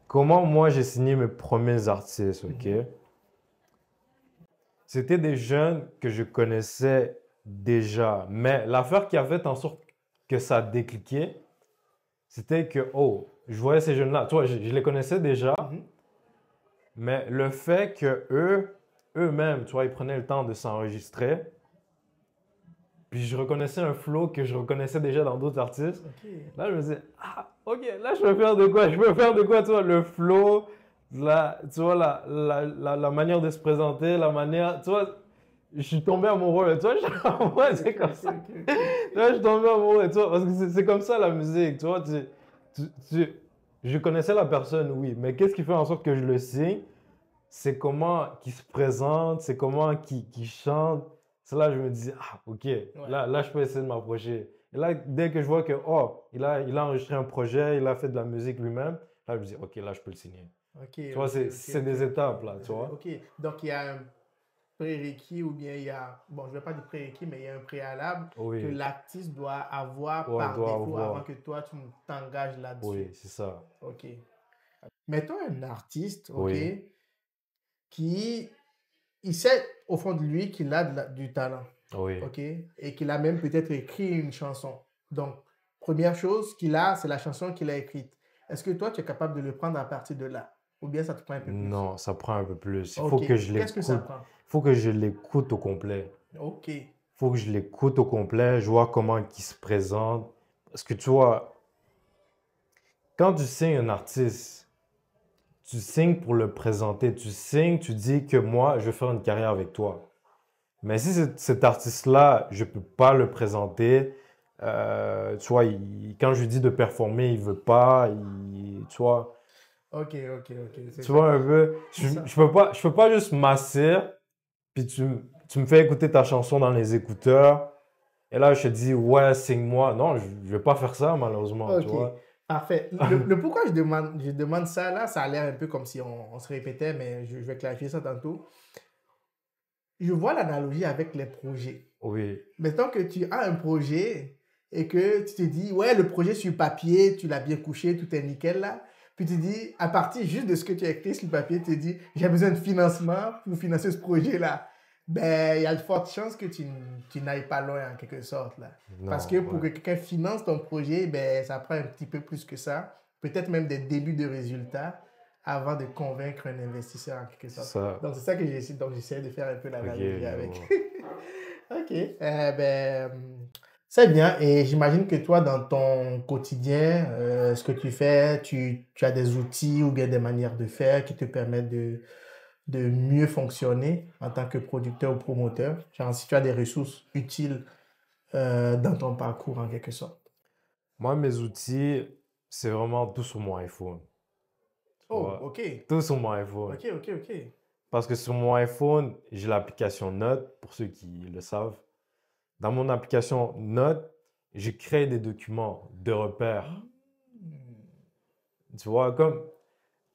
comment moi j'ai signé mes premiers artistes, ok? Mhm. C'était des jeunes que je connaissais déjà. Mais l'affaire qui a fait en sorte que ça a décliqué, c'était que, oh, je voyais ces jeunes-là. Tu vois, je les connaissais déjà, Mhm. mais le fait que eux-mêmes, tu vois, ils prenaient le temps de s'enregistrer, puis je reconnaissais un flow que je reconnaissais déjà dans d'autres artistes. Ok. Là, je me disais, ah, ok, là, je peux faire de quoi? Je peux faire de quoi, tu vois, le flow, tu vois, la manière de se présenter, la manière, tu vois, je suis tombé amoureux, tu vois, ouais, c'est Ok, comme ok, ça. ok, ok. Là, je suis tombé amoureux, tu vois, parce que c'est comme ça la musique, tu vois, tu- je connaissais la personne, oui, mais qu'est-ce qui fait en sorte que je le signe? C'est comment qu'il se présente, c'est comment qu'il chante. C'est là que je me dis, ah, ok, Ouais. là, je peux essayer de m'approcher. Et là, dès que je vois que, oh, il a enregistré un projet, il a fait de la musique lui-même, là, je me dis, ok, là, je peux le signer. Ok, Tu vois, ok, ok, c'est ok. des étapes, là, tu vois. Ok. Donc il y a prérequis ou bien il y a, bon, je ne vais pas dire prérequis, mais il y a un préalable que Oui, l'artiste doit avoir ouais, par doit défaut avant avoir. que toi, tu t'engages là-dessus. Oui, c'est ça. OK. Mettons un artiste, OK, Oui, qui, il sait au fond de lui qu'il a du talent, oui. OK, et qu'il a même peut-être écrit une chanson. Donc, première chose qu'il a, c'est la chanson qu'il a écrite. Est-ce que toi, tu es capable de le prendre à partir de là? Ou bien ça te prend un peu plus? Non, ça prend un peu plus. Il faut OK. que je Qu'est-ce que ça l'écoute. prend? Il faut que je l'écoute au complet. OK. Il faut que je l'écoute au complet. Je vois comment il se présente. Parce que tu vois, quand tu signes un artiste, tu signes pour le présenter. Tu signes, tu dis que moi, je veux faire une carrière avec toi. Mais si cet artiste-là, je peux pas le présenter, tu vois, quand je lui dis de performer, il veut pas, tu vois. OK, OK, OK. C'est Tu ça. vois un peu, C'est ça. je peux pas juste m'asseoir, puis tu me fais écouter ta chanson dans les écouteurs, et là je te dis, ouais, signe-moi. Non, je vais pas faire ça, malheureusement, tu OK. vois. Parfait. Le pourquoi je demande ça là, ça a l'air un peu comme si on se répétait, mais je vais clarifier ça tantôt. Je vois l'analogie avec les projets. Oui, Mettons que tu as un projet et que tu te dis, ouais, le projet sur papier, tu l'as bien couché, tout est nickel là. Puis tu dis, à partir juste de ce que tu as écrit sur le papier, tu te dis, j'ai besoin de financement pour financer ce projet-là. Ben, il y a de fortes chances que tu n'ailles pas loin en quelque sorte là. Parce non, que pour ouais, que quelqu'un finance ton projet, ben, ça prend un petit peu plus que ça. Peut-être même des débuts de résultats avant de convaincre un investisseur en quelque c'est sorte. ça. Donc c'est ça que j'essaie. Donc j'essaie de faire un peu Ok, l'analogie je avec. vois. Ok, ben, c'est bien. Et j'imagine que toi, dans ton quotidien, ce que tu fais, tu as des outils ou bien des manières de faire qui te permettent de mieux fonctionner en tant que producteur ou promoteur. Genre, si tu as des ressources utiles dans ton parcours en quelque sorte. Moi, mes outils, c'est vraiment tout sur mon iPhone, tu Oh, vois. ok. Tout sur mon iPhone. Ok, ok, ok. Parce que sur mon iPhone, j'ai l'application Note, pour ceux qui le savent. Dans mon application Note, je crée des documents de repères. Hmm. Tu vois, comme,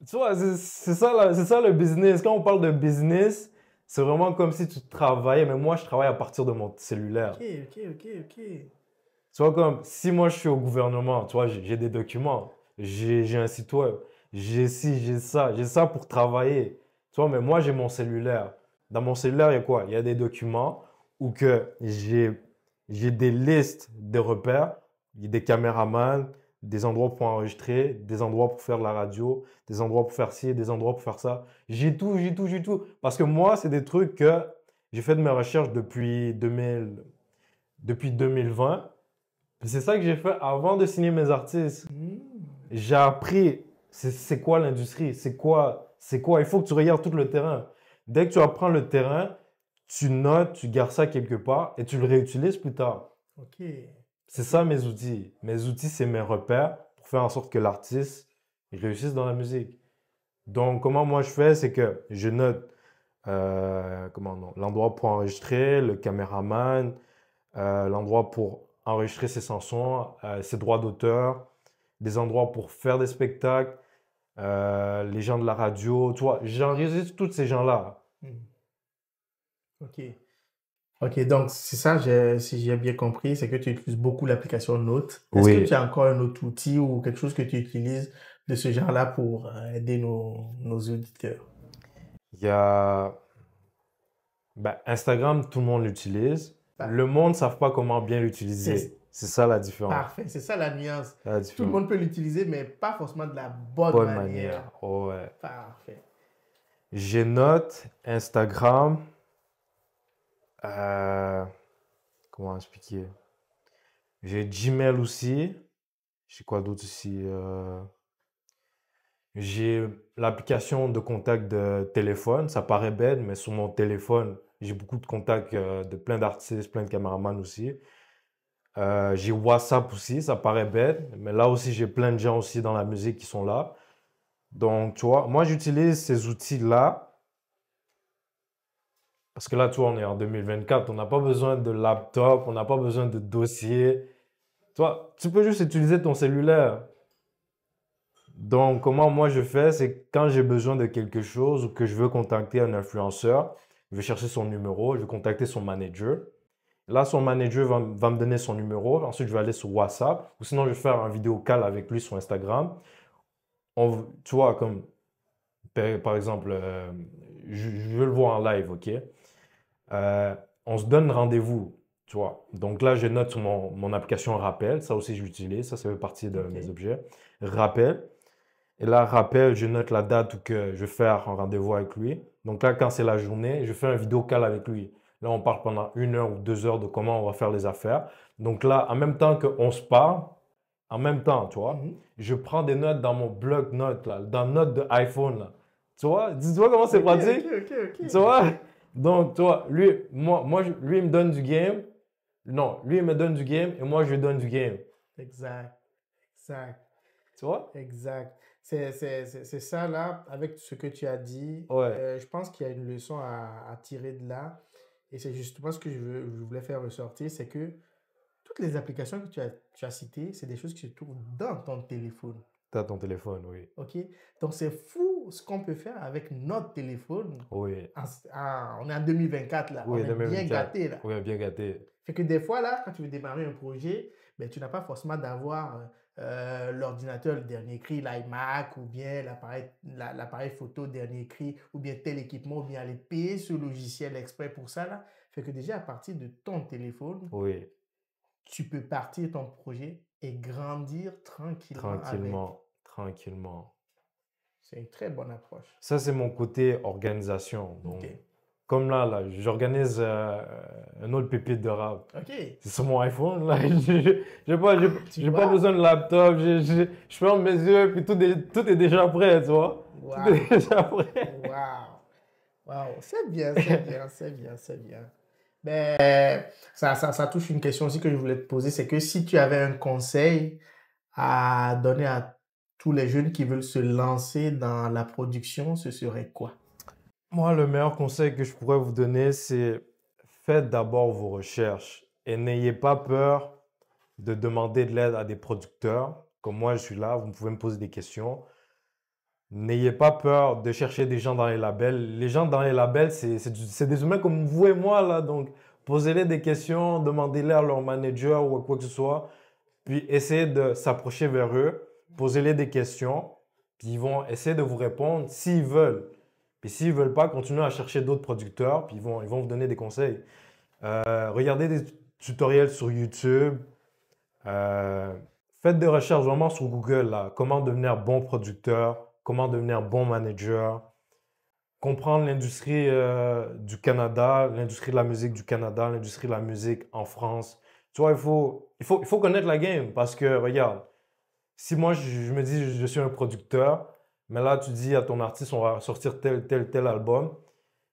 tu vois, c'est ça le business. Quand on parle de business, c'est vraiment comme si tu travaillais, mais moi, je travaille à partir de mon Ok, cellulaire. ok, ok, ok. Tu vois, comme, si moi, je suis au gouvernement, tu vois, j'ai des documents, j'ai un site web, j'ai ci, j'ai ça pour travailler. Tu vois, mais moi, j'ai mon cellulaire. Dans mon cellulaire, il y a quoi? Il y a des documents où que j'ai des listes de repères, il y a des caméramans, des endroits pour enregistrer, des endroits pour faire de la radio, des endroits pour faire ci, des endroits pour faire ça. J'ai tout. Parce que moi, c'est des trucs que j'ai fait de mes recherches depuis 2020. C'est ça que j'ai fait avant de signer mes artistes. Hmm. J'ai appris c'est quoi l'industrie, c'est quoi. Il faut que tu regardes tout le terrain. Dès que tu apprends le terrain, tu notes, tu gardes ça quelque part et tu le réutilises plus tard. Ok, C'est ok. ça mes outils. Mes outils, c'est mes repères pour faire en sorte que l'artiste réussisse dans la musique. Donc, comment moi je fais, c'est que je note comment non, l'endroit pour enregistrer, le caméraman, l'endroit pour enregistrer ses chansons, ses droits d'auteur, des endroits pour faire des spectacles, les gens de la radio, tu vois, j'enregistre tous ces gens-là. Hmm. Ok. Ok, donc c'est ça, si j'ai bien compris, c'est que tu utilises beaucoup l'application Note. Est-ce que Oui, tu as encore un autre outil ou quelque chose que tu utilises de ce genre-là pour aider nos auditeurs? il y a ben, Instagram, tout le monde l'utilise. Bah, Le monde ne savent pas comment bien c'est l'utiliser. C'est ça la différence. parfait, c'est ça la nuance. C'est la Tout le différence. monde peut l'utiliser, mais pas forcément de la bonne Bonne manière. manière. Oh, ouais. Parfait. J'ai Note, Instagram, euh, comment expliquer? J'ai Gmail aussi. J'ai quoi d'autre ici? J'ai l'application de contact de téléphone. Ça paraît bête, mais sur mon téléphone, j'ai beaucoup de contacts de plein d'artistes, plein de caméramans aussi. J'ai WhatsApp aussi, ça paraît bête, mais là aussi, j'ai plein de gens aussi dans la musique qui sont là. Donc, tu vois, moi, j'utilise ces outils-là parce que là, tu vois, on est en 2024, on n'a pas besoin de laptop, on n'a pas besoin de dossier. Tu vois, tu peux juste utiliser ton cellulaire. Donc, comment moi je fais, c'est que quand j'ai besoin de quelque chose ou que je veux contacter un influenceur, je vais chercher son numéro, je vais contacter son manager. Là, son manager va me donner son numéro. Ensuite, je vais aller sur WhatsApp ou sinon, je vais faire un vidéo call avec lui sur Instagram. Tu vois, comme par exemple, je veux le voir en live, OK? On se donne rendez-vous, tu vois. Donc là, je note sur mon application Rappel. Ça aussi, je l'utilise. Ça fait partie de mes objets. Rappel. Et là, rappel, je note la date où que je vais faire un rendez-vous avec lui. Donc là, quand c'est la journée, je fais un vidéo call avec lui. Là, on parle pendant 1 heure ou 2 heures de comment on va faire les affaires. Donc là, en même temps qu'on se parle, en même temps, tu vois, je prends des notes dans mon bloc-notes, là, dans notes de iPhone, là. Tu vois comment c'est pratique? Ok. Tu vois? Donc, tu vois, lui, lui, il me donne du game. Non, lui, il me donne du game et moi, je lui donne du game. Exact. Tu vois? Exact. C'est ça là, avec ce que tu as dit, Ouais. je pense qu'il y a une leçon à tirer de là. Et c'est justement ce que je voulais faire ressortir, c'est que toutes les applications que tu as citées, c'est des choses qui se trouvent dans ton téléphone. T'as ton téléphone, oui. OK? Donc, c'est fou ce qu'on peut faire avec notre téléphone. Oui. On est en 2024 là. Oui, On est bien 2024. gâté là. Oui, bien gâté. Fait que des fois, là, quand tu veux démarrer un projet, ben, tu n'as pas forcément d'avoir l'ordinateur, le dernier cri, l'iMac, ou bien l'appareil photo, dernier cri, ou bien tel équipement, ou bien aller payer ce logiciel exprès pour ça, là. Fait que déjà, à partir de ton téléphone, Oui, tu peux partir ton projet et grandir tranquillement avec. tranquillement. C'est une très bonne approche. Ça, c'est mon côté organisation. Donc, OK. comme là, j'organise un autre pépite de rap. OK. C'est sur mon iPhone, là. J'ai pas besoin de laptop. Je ferme mes yeux, puis tout est déjà prêt, tu vois. Wow. Tout est déjà prêt. Wow. C'est bien. Mais ça touche une question aussi que je voulais te poser, c'est que si tu avais un conseil à donner à tous les jeunes qui veulent se lancer dans la production, ce serait quoi? Moi, le meilleur conseil que je pourrais vous donner, c'est faites d'abord vos recherches et n'ayez pas peur de demander de l'aide à des producteurs. Comme moi, je suis là, vous pouvez me poser des questions. N'ayez pas peur de chercher des gens dans les labels. Les gens dans les labels, c'est des humains comme vous et moi, là. Donc, posez-les des questions, demandez-les à leur manager ou à quoi que ce soit. Puis, essayez de s'approcher vers eux, posez-les des questions. Puis, ils vont essayer de vous répondre s'ils veulent. Puis, s'ils ne veulent pas, continuez à chercher d'autres producteurs. Puis, ils vont vous donner des conseils. Regardez des tutoriels sur YouTube. Faites des recherches vraiment sur Google, là. Comment devenir bon producteur, comment devenir bon manager, comprendre l'industrie du Canada, l'industrie de la musique du Canada, l'industrie de la musique en France. Tu vois, il faut connaître la game parce que, regarde, si moi je me dis je suis un producteur, mais là tu dis à ton artiste on va sortir tel album,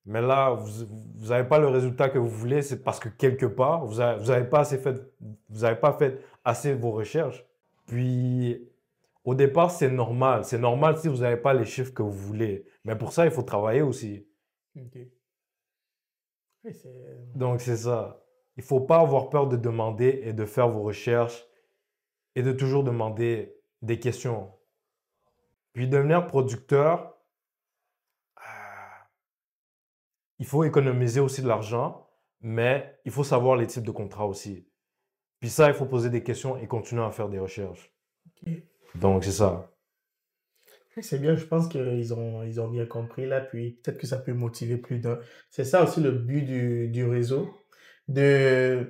mais là vous n'avez pas le résultat que vous voulez, c'est parce que quelque part vous avez pas fait assez vos recherches. Puis au départ, c'est normal. C'est normal si vous n'avez pas les chiffres que vous voulez. Mais pour ça, il faut travailler aussi. OK. Oui, Donc, c'est ça. Il ne faut pas avoir peur de demander et de faire vos recherches et de toujours demander des questions. Puis, devenir producteur, il faut économiser aussi de l'argent, mais il faut savoir les types de contrats aussi. Puis ça, il faut poser des questions et continuer à faire des recherches. OK. Donc, c'est ça. C'est bien, je pense qu'ils ont bien compris là, puis peut-être que ça peut motiver plus d'un. C'est ça aussi le but du réseau, de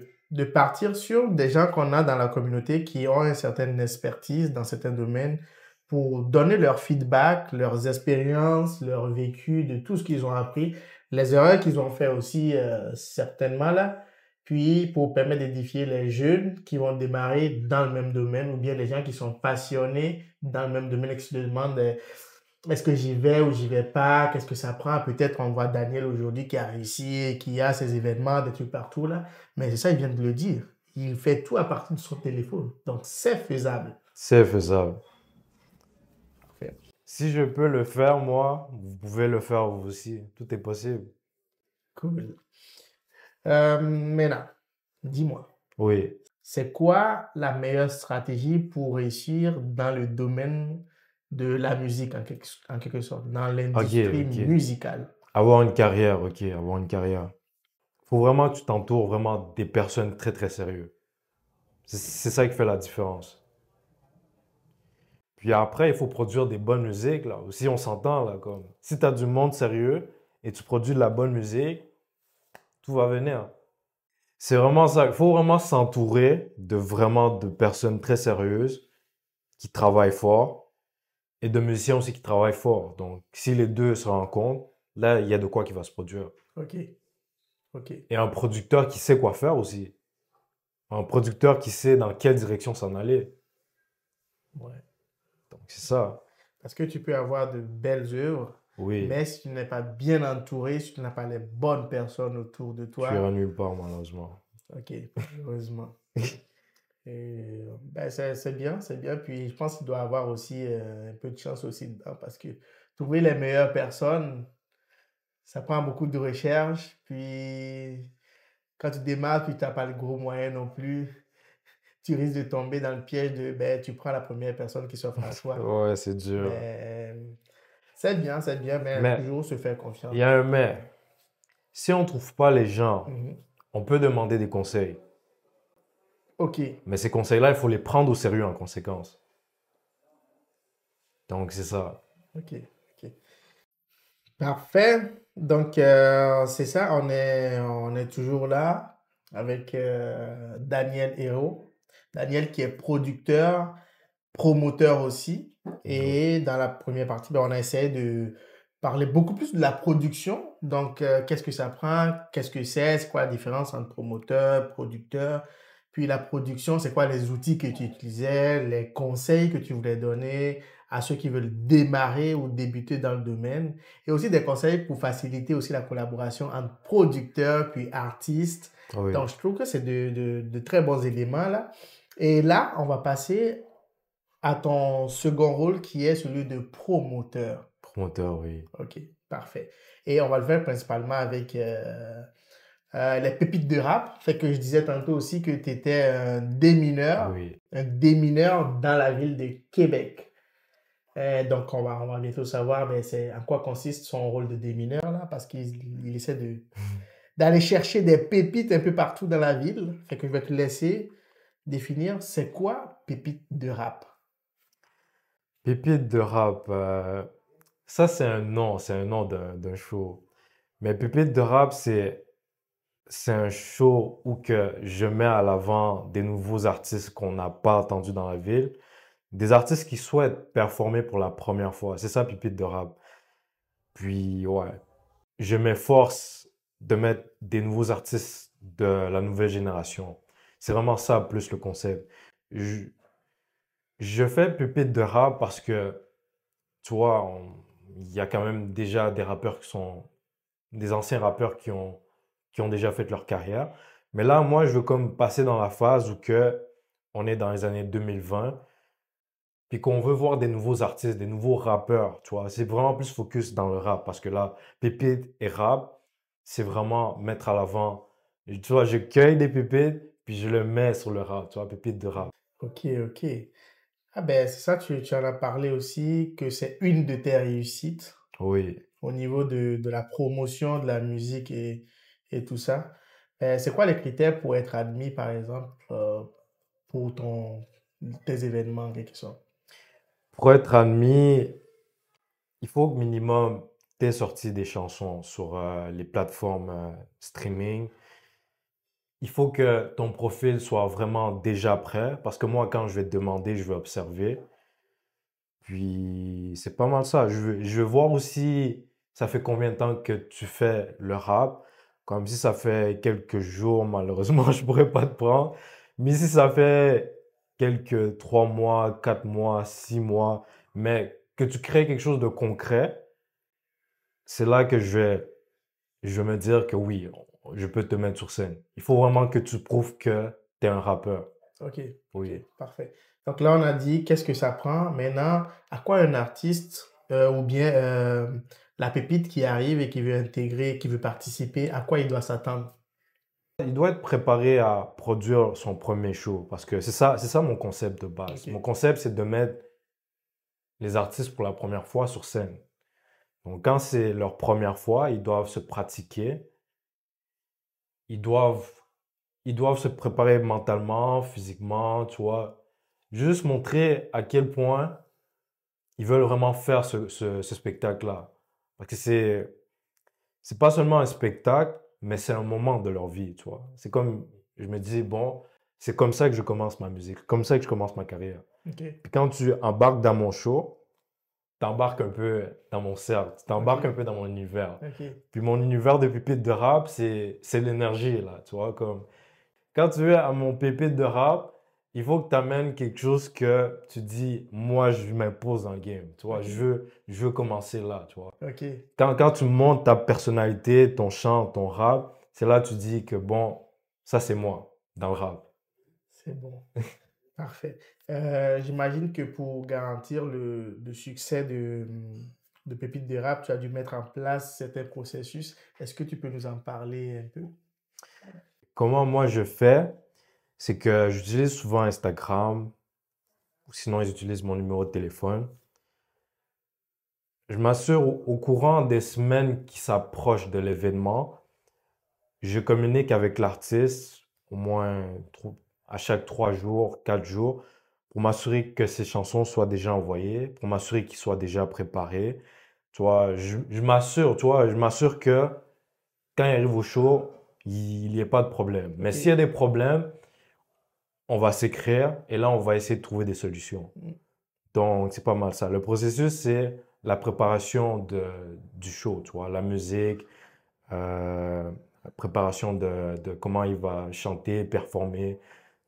partir sur des gens qu'on a dans la communauté qui ont une certaine expertise dans certains domaines pour donner leur feedback, leurs expériences, leur vécu, de tout ce qu'ils ont appris, les erreurs qu'ils ont fait aussi certainement là, puis pour permettre d'édifier les jeunes qui vont démarrer dans le même domaine ou bien les gens qui sont passionnés dans le même domaine et qui se demandent est-ce que j'y vais ou j'y vais pas, qu'est-ce que ça prend. Peut-être on voit Daniel aujourd'hui qui a réussi, qui a ses événements, des trucs partout là, mais c'est ça, il vient de le dire. Il fait tout à partir de son téléphone. Donc c'est faisable. C'est faisable. Parfait. Si je peux le faire, moi, vous pouvez le faire vous aussi. Tout est possible. Cool. Maintenant, dis-moi, Oui. c'est quoi la meilleure stratégie pour réussir dans le domaine de la musique en quelque sorte, dans l'industrie Ok. musicale? Avoir une carrière, ok, avoir une carrière. Faut vraiment que tu t'entoures vraiment des personnes très très sérieuses. C'est ça qui fait la différence. Puis après, il faut produire des bonnes musiques, là. Aussi, on s'entend, là, comme. Si tu as du monde sérieux et tu produis de la bonne musique, tout va venir. C'est vraiment ça. Il faut vraiment s'entourer de vraiment de personnes très sérieuses qui travaillent fort et de musiciens aussi qui travaillent fort. Donc, si les deux se rencontrent, là, il y a de quoi qui va se produire. Ok, ok. Et un producteur qui sait quoi faire aussi. Un producteur qui sait dans quelle direction s'en aller. Ouais. Donc, c'est ça. Parce que tu peux avoir de belles œuvres, Oui, mais si tu n'es pas bien entouré, si tu n'as pas les bonnes personnes autour de tu iras toi, nulle part, malheureusement. ok, malheureusement. Et, ben, c'est bien, c'est bien. Puis je pense qu'il doit avoir aussi un peu de chance aussi dedans parce que trouver les meilleures personnes, ça prend beaucoup de recherche. Puis quand tu démarres, puis tu n'as pas le gros moyen non plus, tu risques de tomber dans le piège de ben, tu prends la première personne qui s'offre à toi. Ouais, c'est dur. Mais c'est bien, mais Mais, toujours se faire il confiance. y a un mais. Si on ne trouve pas les gens, Mhm. on peut demander des conseils. Ok, Mais ces conseils-là, il faut les prendre au sérieux en conséquence. Donc, c'est ça. ok, ok. Parfait. Donc, c'est ça, on est toujours là avec Daniel Hérault. Daniel qui est producteur, promoteur aussi. Oui. Et dans la première partie, ben, on a essayé de parler beaucoup plus de la production. Donc, qu'est-ce que ça prend? Qu'est-ce que c'est quoi la différence entre promoteur, producteur? Puis la production, c'est quoi les outils que tu utilisais, les conseils que tu voulais donner à ceux qui veulent démarrer ou débuter dans le domaine? Et aussi des conseils pour faciliter aussi la collaboration entre producteurs puis artistes. Oui. Donc, je trouve que c'est de très bons éléments là. Et là, on va passer à ton second rôle qui est celui de promoteur. Promoteur, oui. OK, parfait. Et on va le faire principalement avec les pépites de rap. Fait que je disais tantôt aussi que tu étais Oui. un démineur dans la ville de Québec. Donc, on va bientôt savoir mais c'est, en quoi consiste son rôle de démineur, là, parce qu'il essaie d'aller chercher des pépites un peu partout dans la ville. Fait que je vais te laisser définir c'est quoi pépite de rap. Pépite de rap. Ça, c'est un nom d'un show. Mais Pépite de rap, c'est un show où que je mets à l'avant des nouveaux artistes qu'on n'a pas entendus dans la ville. Des artistes qui souhaitent performer pour la première fois. C'est ça, Pépite de rap. Puis, ouais, je m'efforce de mettre des nouveaux artistes de la nouvelle génération. C'est vraiment ça, plus le concept. Je, je fais Pépite de rap parce que, tu vois, il y a quand même déjà des rappeurs qui sont, des anciens rappeurs qui ont déjà fait leur carrière. Mais là, moi, je veux comme passer dans la phase où que on est dans les années 2020, puis qu'on veut voir des nouveaux artistes, des nouveaux rappeurs, tu vois. C'est vraiment plus focus dans le rap, parce que là, pépite et rap, c'est vraiment mettre à l'avant. Tu vois, je cueille des pépites, puis je le mets sur le rap, tu vois, pépite de rap. Ok, ok. Ah ben, c'est ça, tu en as parlé aussi, que c'est une de tes réussites Oui. au niveau de la promotion de la musique et tout ça. C'est quoi les critères pour être admis, par exemple, pour tes événements, en quelque sorte? Pour être admis, il faut au minimum t'aies sorti des chansons sur les plateformes streaming. Il faut que ton profil soit vraiment déjà prêt, parce que moi, quand je vais te demander, je vais observer. Puis, c'est pas mal ça. Je veux voir aussi, ça fait combien de temps que tu fais le rap. Comme si ça fait quelques jours, malheureusement, je pourrais pas te prendre. Mais si ça fait quelques 3 mois, 4 mois, 6 mois, mais que tu crées quelque chose de concret, c'est là que je vais me dire que oui, je peux te mettre sur scène. Il faut vraiment que tu prouves que tu es un rappeur. Ok, ok, Oui. parfait. Donc là, on a dit qu'est-ce que ça prend. Maintenant, à quoi un artiste ou bien la pépite qui arrive et qui veut intégrer, qui veut participer, à quoi il doit s'attendre? Il doit être préparé à produire son premier show parce que c'est ça mon concept de base. Ok, Mon concept, c'est de mettre les artistes pour la première fois sur scène. Donc, quand c'est leur première fois, ils doivent se pratiquer, ils doivent, ils doivent se préparer mentalement, physiquement, tu vois. Juste montrer à quel point ils veulent vraiment faire ce spectacle-là. Parce que c'est pas seulement un spectacle, mais c'est un moment de leur vie, tu vois. C'est comme, je me dis, bon, c'est comme ça que je commence ma musique, comme ça que je commence ma carrière. Ok, Puis quand tu embarques dans mon show, tu embarques un peu dans mon cercle, tu t'embarques un ok, peu dans mon univers. ok, Puis mon univers de pépite de rap, c'est l'énergie, là, tu vois, comme quand tu es à mon pépite de rap, il faut que tu amènes quelque chose que tu dis, moi, je m'impose dans le game, tu vois, ok, je veux commencer là, tu vois. ok. Quand tu montes ta personnalité, ton chant, ton rap, c'est là que tu dis que bon, ça c'est moi dans le rap. C'est bon. Parfait. J'imagine que pour garantir le succès de Pépites de Rap, tu as dû mettre en place certains processus. Est-ce que tu peux nous en parler un peu? Comment moi je fais, c'est que j'utilise souvent Instagram, ou sinon j'utilise mon numéro de téléphone. Je m'assure au courant des semaines qui s'approchent de l'événement, je communique avec l'artiste au moins à chaque 3 jours, 4 jours, pour m'assurer que ses chansons soient déjà envoyées, pour m'assurer qu'ils soient déjà préparés. Tu vois, je m'assure, tu vois, je m'assure que quand il arrive au show, il n'y ait pas de problème. Mais Ok. s'il y a des problèmes, on va s'écrire et là, on va essayer de trouver des solutions. Mm. Donc, c'est pas mal ça. Le processus, c'est la préparation du show, tu vois, la musique, la préparation de comment il va chanter, performer.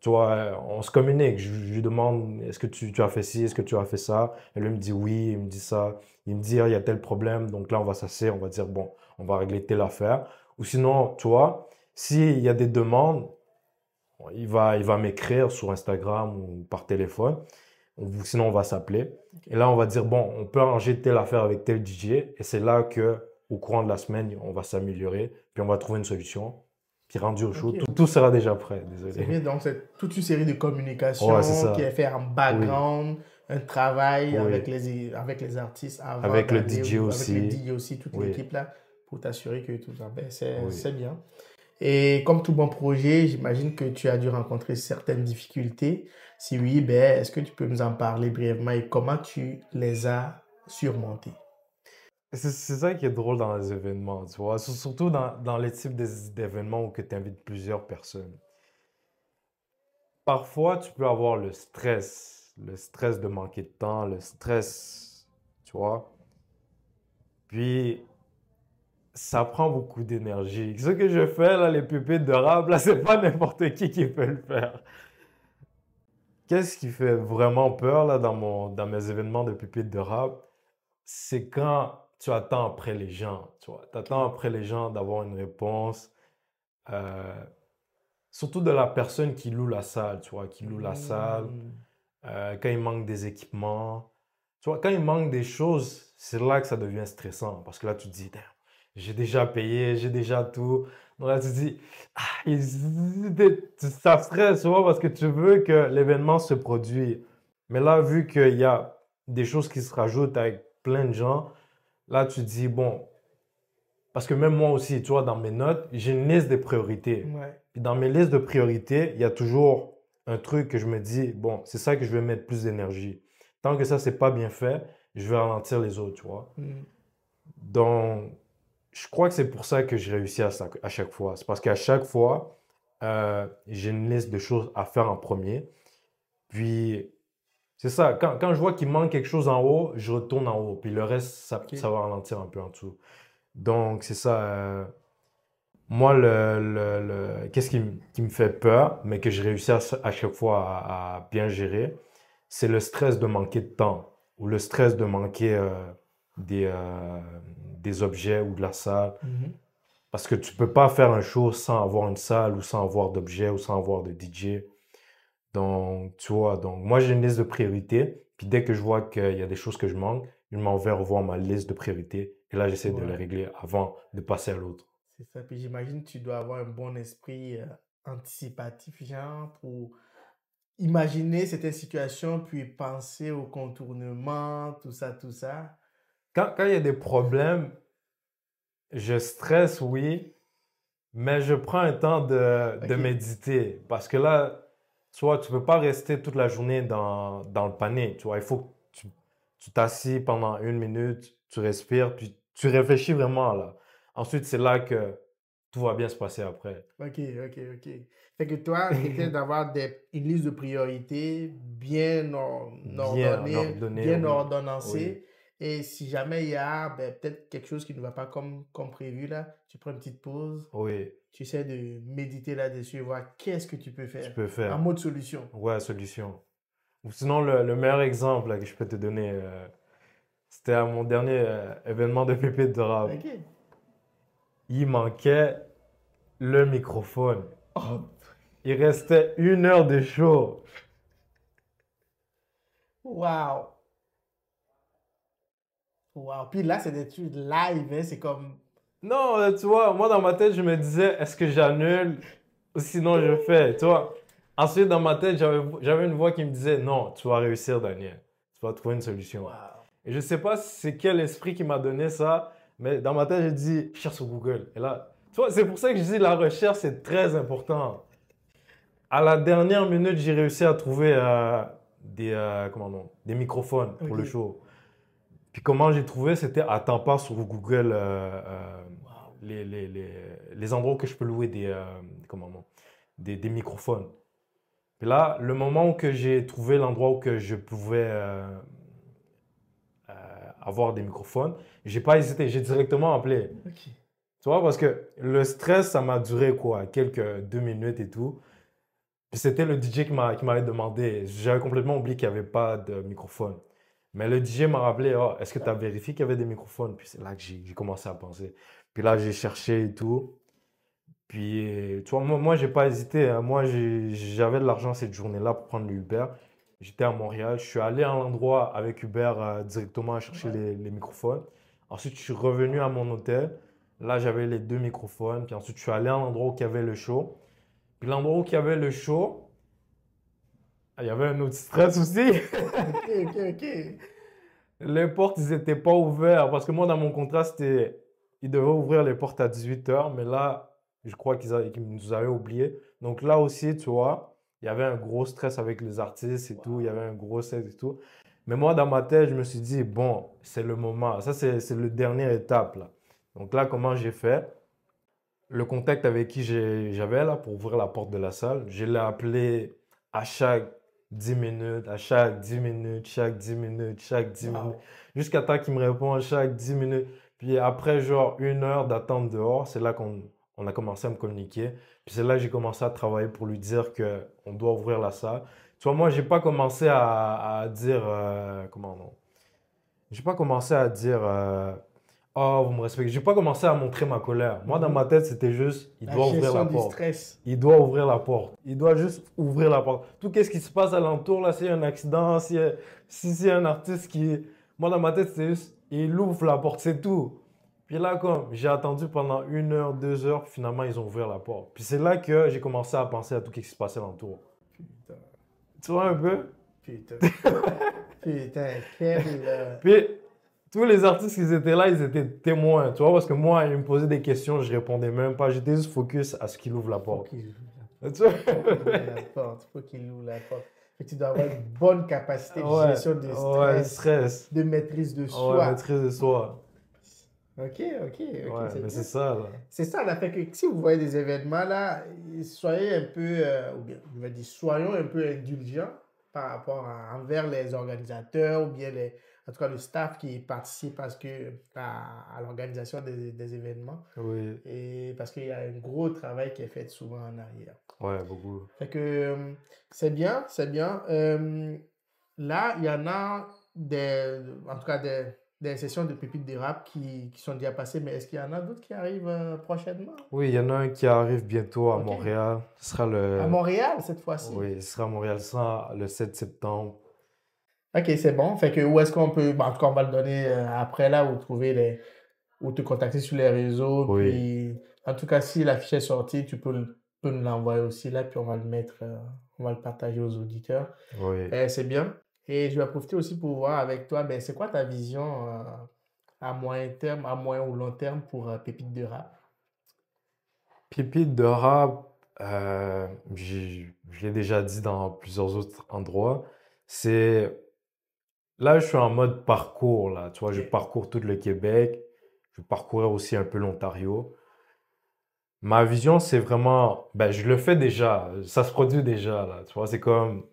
Tu vois, on se communique. Je lui demande, est-ce que tu as fait ci, est-ce que tu as fait ça? Et lui me dit oui, il me dit ça. Il me dit, ah, il y a tel problème. Donc là, on va s'asseoir, on va dire, bon, on va régler telle affaire. Ou sinon, tu vois, s'il y a des demandes, il va m'écrire sur Instagram ou par téléphone. Sinon, on va s'appeler. Ok. Et là, on va dire, bon, on peut arranger telle affaire avec tel DJ. Et c'est là que, au courant de la semaine, on va s'améliorer. Puis on va trouver une solution. Puis rendu au show, Ok. tout sera déjà prêt. C'est Désolé. bien. Donc, c'est toute une série de Ouais, c'est communications qui est ça. faite en Oui, background, un travail oui. avec les artistes avant Avec le d'aller, DJ ou avec le aussi. DJ aussi, toute Oui, l'équipe là, pour t'assurer que tout va bien. oui. C'est bien. Et comme tout bon projet, j'imagine que tu as dû rencontrer certaines difficultés. Si oui, ben, est-ce que tu peux nous en parler brièvement et comment tu les as surmontées? C'est ça qui est drôle dans les événements, tu vois. Surtout dans les types d'événements où tu invites plusieurs personnes. Parfois, tu peux avoir le stress de manquer de temps, le stress, tu vois. Puis, ça prend beaucoup d'énergie. Ce que je fais, là, les pépites de rap, là, c'est pas n'importe qui peut le faire. Qu'est-ce qui fait vraiment peur, là, dans mes événements de pépites de rap? C'est quand tu attends après les gens, tu vois. Tu attends Ok. après les gens d'avoir une réponse, euh, surtout de la personne qui loue la salle, tu vois, qui loue la salle, Hmm. quand il manque des équipements. Tu vois, quand il manque des choses, c'est là que ça devient stressant. Parce que là, tu te dis, damn, j'ai déjà payé, j'ai déjà tout. Donc là, tu te dis, ah, ça stresse, tu vois, parce que tu veux que l'événement se produise. Mais là, vu qu'il y a des choses qui se rajoutent avec plein de gens, là, tu te dis, bon, parce que même moi aussi, tu vois, dans mes notes, j'ai une liste de priorités. Ouais. Puis dans mes listes de priorités, il y a toujours un truc que je me dis, bon, c'est ça que je vais mettre plus d'énergie. Tant que ça, c'est pas bien fait, je vais ralentir les autres, tu vois. Hmm. Donc, je crois que c'est pour ça que je réussis à chaque fois. C'est parce qu'à chaque fois, j'ai une liste de choses à faire en premier. Puis, c'est ça, quand je vois qu'il manque quelque chose en haut, je retourne en haut. Puis le reste, ça Ok. va ralentir un peu en dessous. Donc, c'est ça. Moi, qu'est-ce qui me fait peur, mais que je réussis à chaque fois à bien gérer, c'est le stress de manquer de temps ou le stress de manquer des, euh, des objets ou de la salle. Mhm. Parce que tu peux pas faire un show sans avoir une salle ou sans avoir d'objets ou sans avoir de DJ. Donc, tu vois, donc moi j'ai une liste de priorités. Puis dès que je vois qu'il y a des choses que je manque, je m'en vais revoir ma liste de priorités. Et là, j'essaie de les Ouais. régler avant de passer à l'autre. C'est ça. Puis j'imagine que tu dois avoir un bon esprit anticipatif, genre, pour imaginer certaines situations, puis penser au contournement, tout ça, tout ça. quand il y a des problèmes, je stresse, oui, mais je prends un temps de Ok. méditer. Parce que là, tu vois, tu peux pas rester toute la journée dans le panier. Tu vois, il faut que tu t'assis pendant 1 minute, tu respires, puis tu réfléchis vraiment là. Ensuite, c'est là que tout va bien se passer après. Ok, ok, ok. Fait que toi, tu essaies d'avoir une liste de priorités Bien ordonnée, ordonné, bien oui. Oui, ordonnancée. Et si jamais il y a ben, peut-être quelque chose qui ne va pas comme prévu là, tu prends une petite pause, oui, tu essaies de méditer là-dessus et voir qu'est-ce que tu peux tu faire peux en faire. mode solution. Ouais, solution. Ou sinon, le meilleur exemple là, que je peux te donner, c'était à mon dernier événement de pépite de rap. Ok. Il manquait le microphone. Oh, Il restait 1 heure de show. wow. Wow. Puis là, c'est des trucs live, hein, c'est comme. Non, tu vois, moi dans ma tête, je me disais, est-ce que j'annule ou sinon je fais, tu vois. Ensuite, dans ma tête, j'avais une voix qui me disait, non, tu vas réussir, Daniel. Tu vas trouver une solution. Wow. Et je sais pas si c'est quel esprit qui m'a donné ça, mais dans ma tête, j'ai dit, cherche sur Google. Et là, tu vois, c'est pour ça que je dis la recherche, c'est très important. À la dernière minute, j'ai réussi à trouver comment non, des microphones pour le Ok. show. Puis comment j'ai trouvé, c'était à temps pas sur Google Wow. les endroits où je peux louer comment non, des microphones. Puis là, le moment où que j'ai trouvé l'endroit où que je pouvais avoir des microphones, j'ai pas hésité, j'ai directement appelé. Ok. Tu vois, parce que le stress, ça m'a duré quoi, quelques 2 minutes et tout. Puis c'était le DJ qui m'avait demandé. J'avais complètement oublié qu'il n'y avait pas de microphone. Mais le DJ m'a rappelé, oh, est-ce que tu as vérifié qu'il y avait des microphones? Puis c'est là que j'ai commencé à penser. Puis là, j'ai cherché et tout. Puis, tu vois, moi j'ai pas hésité, hein. Moi, j'avais de l'argent cette journée-là pour prendre le Uber. J'étais à Montréal. Je suis allé à l'endroit avec Uber directement à chercher Ouais. les microphones. Ensuite, je suis revenu à mon hôtel. Là, j'avais les 2 microphones. Puis ensuite, je suis allé à l'endroit où il y avait le show. Puis l'endroit où il y avait le show, il y avait un autre stress aussi. Ok, ok, ok. Les portes, ils n'étaient pas ouvertes. Parce que moi, dans mon contrat, c'était. Ils devaient ouvrir les portes à 18 h. Mais là, je crois qu'ils nous avaient oublié. Donc là aussi, tu vois, il y avait un gros stress avec les artistes et tout. Il y avait un gros stress et tout. Mais moi, dans ma tête, je me suis dit, bon, c'est le moment. Ça, c'est le dernière étape, là. Donc là, comment j'ai fait? Le contact avec qui j'avais là pour ouvrir la porte de la salle, je l'ai appelé à chaque 10 minutes, à chaque 10 minutes, chaque 10 minutes, chaque 10 minutes, Wow. jusqu'à temps qu'il me répond à chaque 10 minutes. Puis après, genre 1 heure d'attente dehors, c'est là qu'on a commencé à me communiquer. Puis c'est là que j'ai commencé à travailler pour lui dire que on doit ouvrir la salle. Tu vois, moi, j'ai pas commencé à dire, comment non? J'ai pas commencé à dire, oh, vous me respectez. J'ai pas commencé à montrer ma colère. Moi, dans ma Mhm. tête, c'était juste, il La doit ouvrir gestion la du porte. stress. Il doit ouvrir la porte. Il doit juste ouvrir la porte. Tout ce qui se passe alentour, là, s'il y a un accident, s'il y a un artiste qui. Moi, dans ma tête, c'est juste, il ouvre la porte, c'est tout. Puis là, comme j'ai attendu pendant 1 heure, 2 heures, finalement, ils ont ouvert la porte. Puis c'est là que j'ai commencé à penser à tout ce qui se passait alentour. Putain, Tu vois un peu? putain, putain, quel. Puis tous les artistes qui étaient là, ils étaient témoins, tu vois, parce que moi, ils me posaient des questions, je répondais même pas. J'étais juste focus à ce qu'il ouvre la Faut porte. qu'il ouvre la Tu vois? faut qu'il ouvre la porte. Faut qu'il ouvre la porte. Fait que tu dois avoir une bonne capacité de Ouais, gestion de ouais, stress, stress. de maîtrise de Ouais, soi. maîtrise de soi. Ok, ok, ok, Ouais, c'est mais c'est bien. ça, là. C'est ça, là, fait que si vous voyez des événements, là, soyez un peu, ou bien, je vais dire, soyons un peu indulgents par rapport envers les organisateurs ou bien en tout cas le staff qui participe à l'organisation des événements. Oui, Et parce qu'il y a un gros travail qui est fait souvent en arrière. ouais, beaucoup. Fait que c'est bien, c'est bien. Là, il y en a en tout cas des sessions de pépites de rap qui sont déjà passées, mais est-ce qu'il y en a d'autres qui arrivent prochainement? Oui, il y en a un qui arrive bientôt à Ok. Montréal. Ce sera À Montréal cette fois-ci. Oui, ce sera à Montréal. Ce sera le 7 septembre. Ok, c'est bon. Fait que où est-ce qu'on peut, en tout cas, on va le donner après là, ou ou te contacter sur les réseaux. Oui, Puis, en tout cas, si l'affiche est sortie, peux nous l'envoyer aussi là, puis on va le partager aux auditeurs. oui. C'est bien. Et je vais profiter aussi pour voir avec toi, ben, c'est quoi ta vision à moyen terme, à moyen ou long terme pour Pépite de Rap? Pépite de rap, je l'ai déjà dit dans plusieurs autres endroits, c'est là, je suis en mode parcours, là, tu vois, je Ok. parcours tout le Québec, je parcourais aussi un peu l'Ontario. Ma vision, c'est vraiment, ben, je le fais déjà, ça se produit déjà, là, tu vois, c'est comme,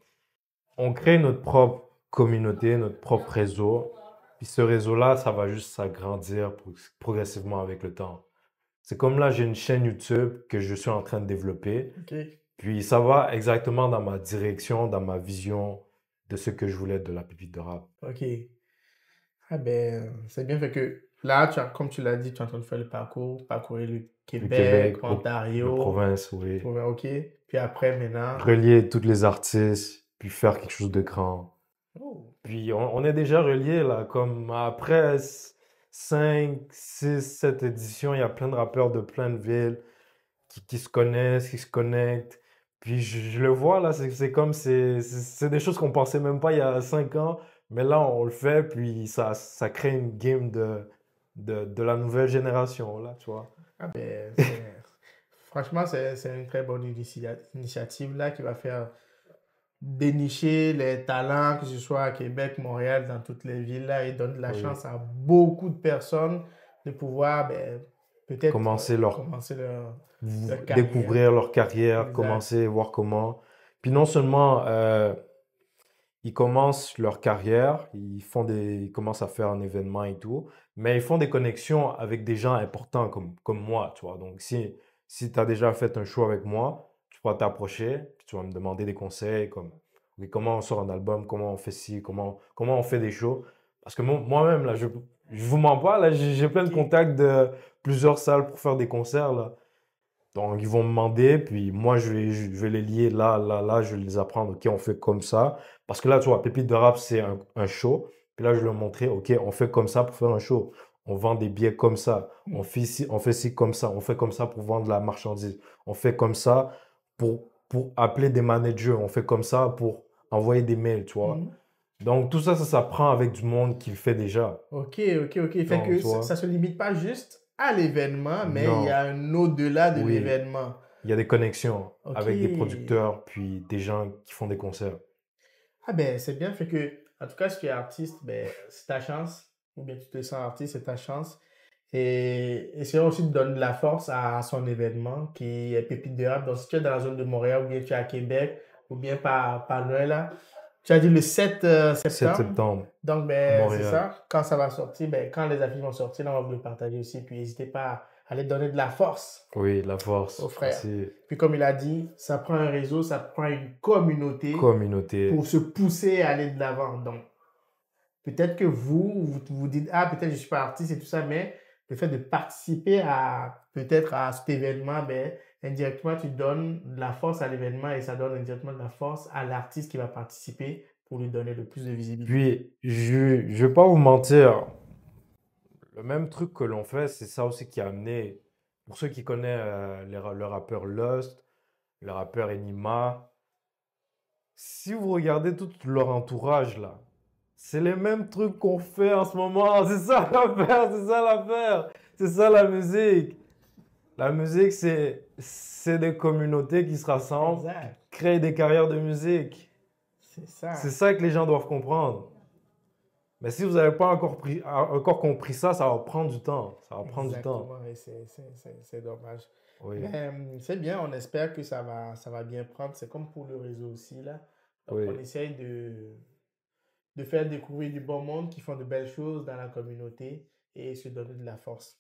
on crée notre propre communauté, notre propre réseau, puis ce réseau-là, ça va juste s'agrandir progressivement avec le temps. C'est comme là, j'ai une chaîne YouTube que je suis en train de développer, Ok. puis ça va exactement dans ma direction, dans ma vision de ce que je voulais de la pépite de rap. Ok. Ah ben, c'est bien fait que là, comme tu l'as dit, tu es en train de faire le parcours, parcourir le Le Québec, Québec, le Ontario, province, oui. OK. Puis après, maintenant, Relier tous les artistes, puis faire quelque chose de grand. oh, Puis on est déjà reliés là, comme après 5, 6, 7 éditions, il y a plein de rappeurs de plein de villes qui se connaissent, qui se connectent. Puis je le vois là, c'est comme, c'est des choses qu'on pensait même pas il y a 5 ans, mais là on le fait, puis ça crée une game de la nouvelle génération là, tu vois. ah ben, franchement, c'est une très bonne initiative là qui va faire dénicher les talents, que ce soit à Québec, Montréal, dans toutes les villes là, et donne de la Oui. chance à beaucoup de personnes de pouvoir, ben, peut-être Commencer leur commencer leur carrière. découvrir leur carrière, Exact. commencer, voir comment. Puis non seulement ils commencent leur carrière, ils commencent à faire un événement et tout, mais ils font des connexions avec des gens importants comme moi, tu vois. Donc si tu as déjà fait un show avec moi, tu pourras t'approcher, puis tu vas me demander des conseils comme ok, comment on sort un album, comment on fait ci, comment on fait des shows. Parce que moi-même, là, je vous mens pas, là, j'ai plein de OK. contacts de plusieurs salles pour faire des concerts, là. Donc, ils vont me demander, puis moi, je vais les lier là, là, là, je vais les apprendre, OK, on fait comme ça. Parce que là, tu vois, Pépite de Rap, c'est un show. Puis là, je leur montrer, OK, on fait comme ça pour faire un show. On vend des billets comme ça. On fait ci comme ça. On fait comme ça pour vendre de la marchandise. On fait comme ça pour appeler des managers. On fait comme ça pour envoyer des mails, tu vois. Mhm. Donc, tout ça, ça s'apprend avec du monde qui le fait déjà. OK, OK, OK. Fait Donc, que tu ça vois, se limite pas juste à l'événement, mais il y non, a un au-delà de oui. l'événement. Il y a des connexions avec des OK. producteurs, puis des gens qui font des concerts. Ah ben, c'est bien. Fait que, en tout cas, si tu es artiste, ben, c'est ta chance. Ou bien tu te sens artiste, c'est ta chance. Et essayons aussi de donner de la force à son événement qui est Pépite de Rap. Donc, si tu es dans la zone de Montréal, ou bien tu es à Québec, ou bien par loin là, tu as dit le 7 7 septembre. septembre Donc, à ben, c'est Montréal. ça. Quand ça va sortir, ben, quand les affiches vont sortir, là, on va vous le partager aussi. Puis, n'hésitez pas à aller donner de la force Oui, la aux force. frères. Merci. Puis, comme il a dit, ça prend un réseau, ça prend une communauté pour Communauté. se pousser à aller de l'avant. Donc, peut-être que vous dites, ah, peut-être je suis pas artiste et tout ça, mais le fait de participer à peut-être à cet événement, ben, indirectement, tu donnes de la force à l'événement et ça donne indirectement de la force à l'artiste qui va participer pour lui donner le plus de visibilité. Puis, je vais pas vous mentir, le même truc que l'on fait, c'est ça aussi qui a amené, pour ceux qui connaissent le rappeur Lost, le rappeur Enima, si vous regardez tout leur entourage là, c'est les mêmes trucs qu'on fait en ce moment. C'est ça l'affaire, c'est ça l'affaire. C'est ça la musique. La musique, c'est des communautés qui se rassemblent, qui Exact. créent des carrières de musique. C'est C'est ça. ça que les gens doivent comprendre. Mais si vous n'avez pas encore compris ça, ça va prendre du temps. Ça va prendre du temps. Exactement. Et c'est dommage. Oui, Mais c'est bien, on espère que ça va bien prendre. C'est comme pour le réseau aussi, là. Donc, on oui, essaye de faire découvrir du bon monde qui font de belles choses dans la communauté et se donner de la force.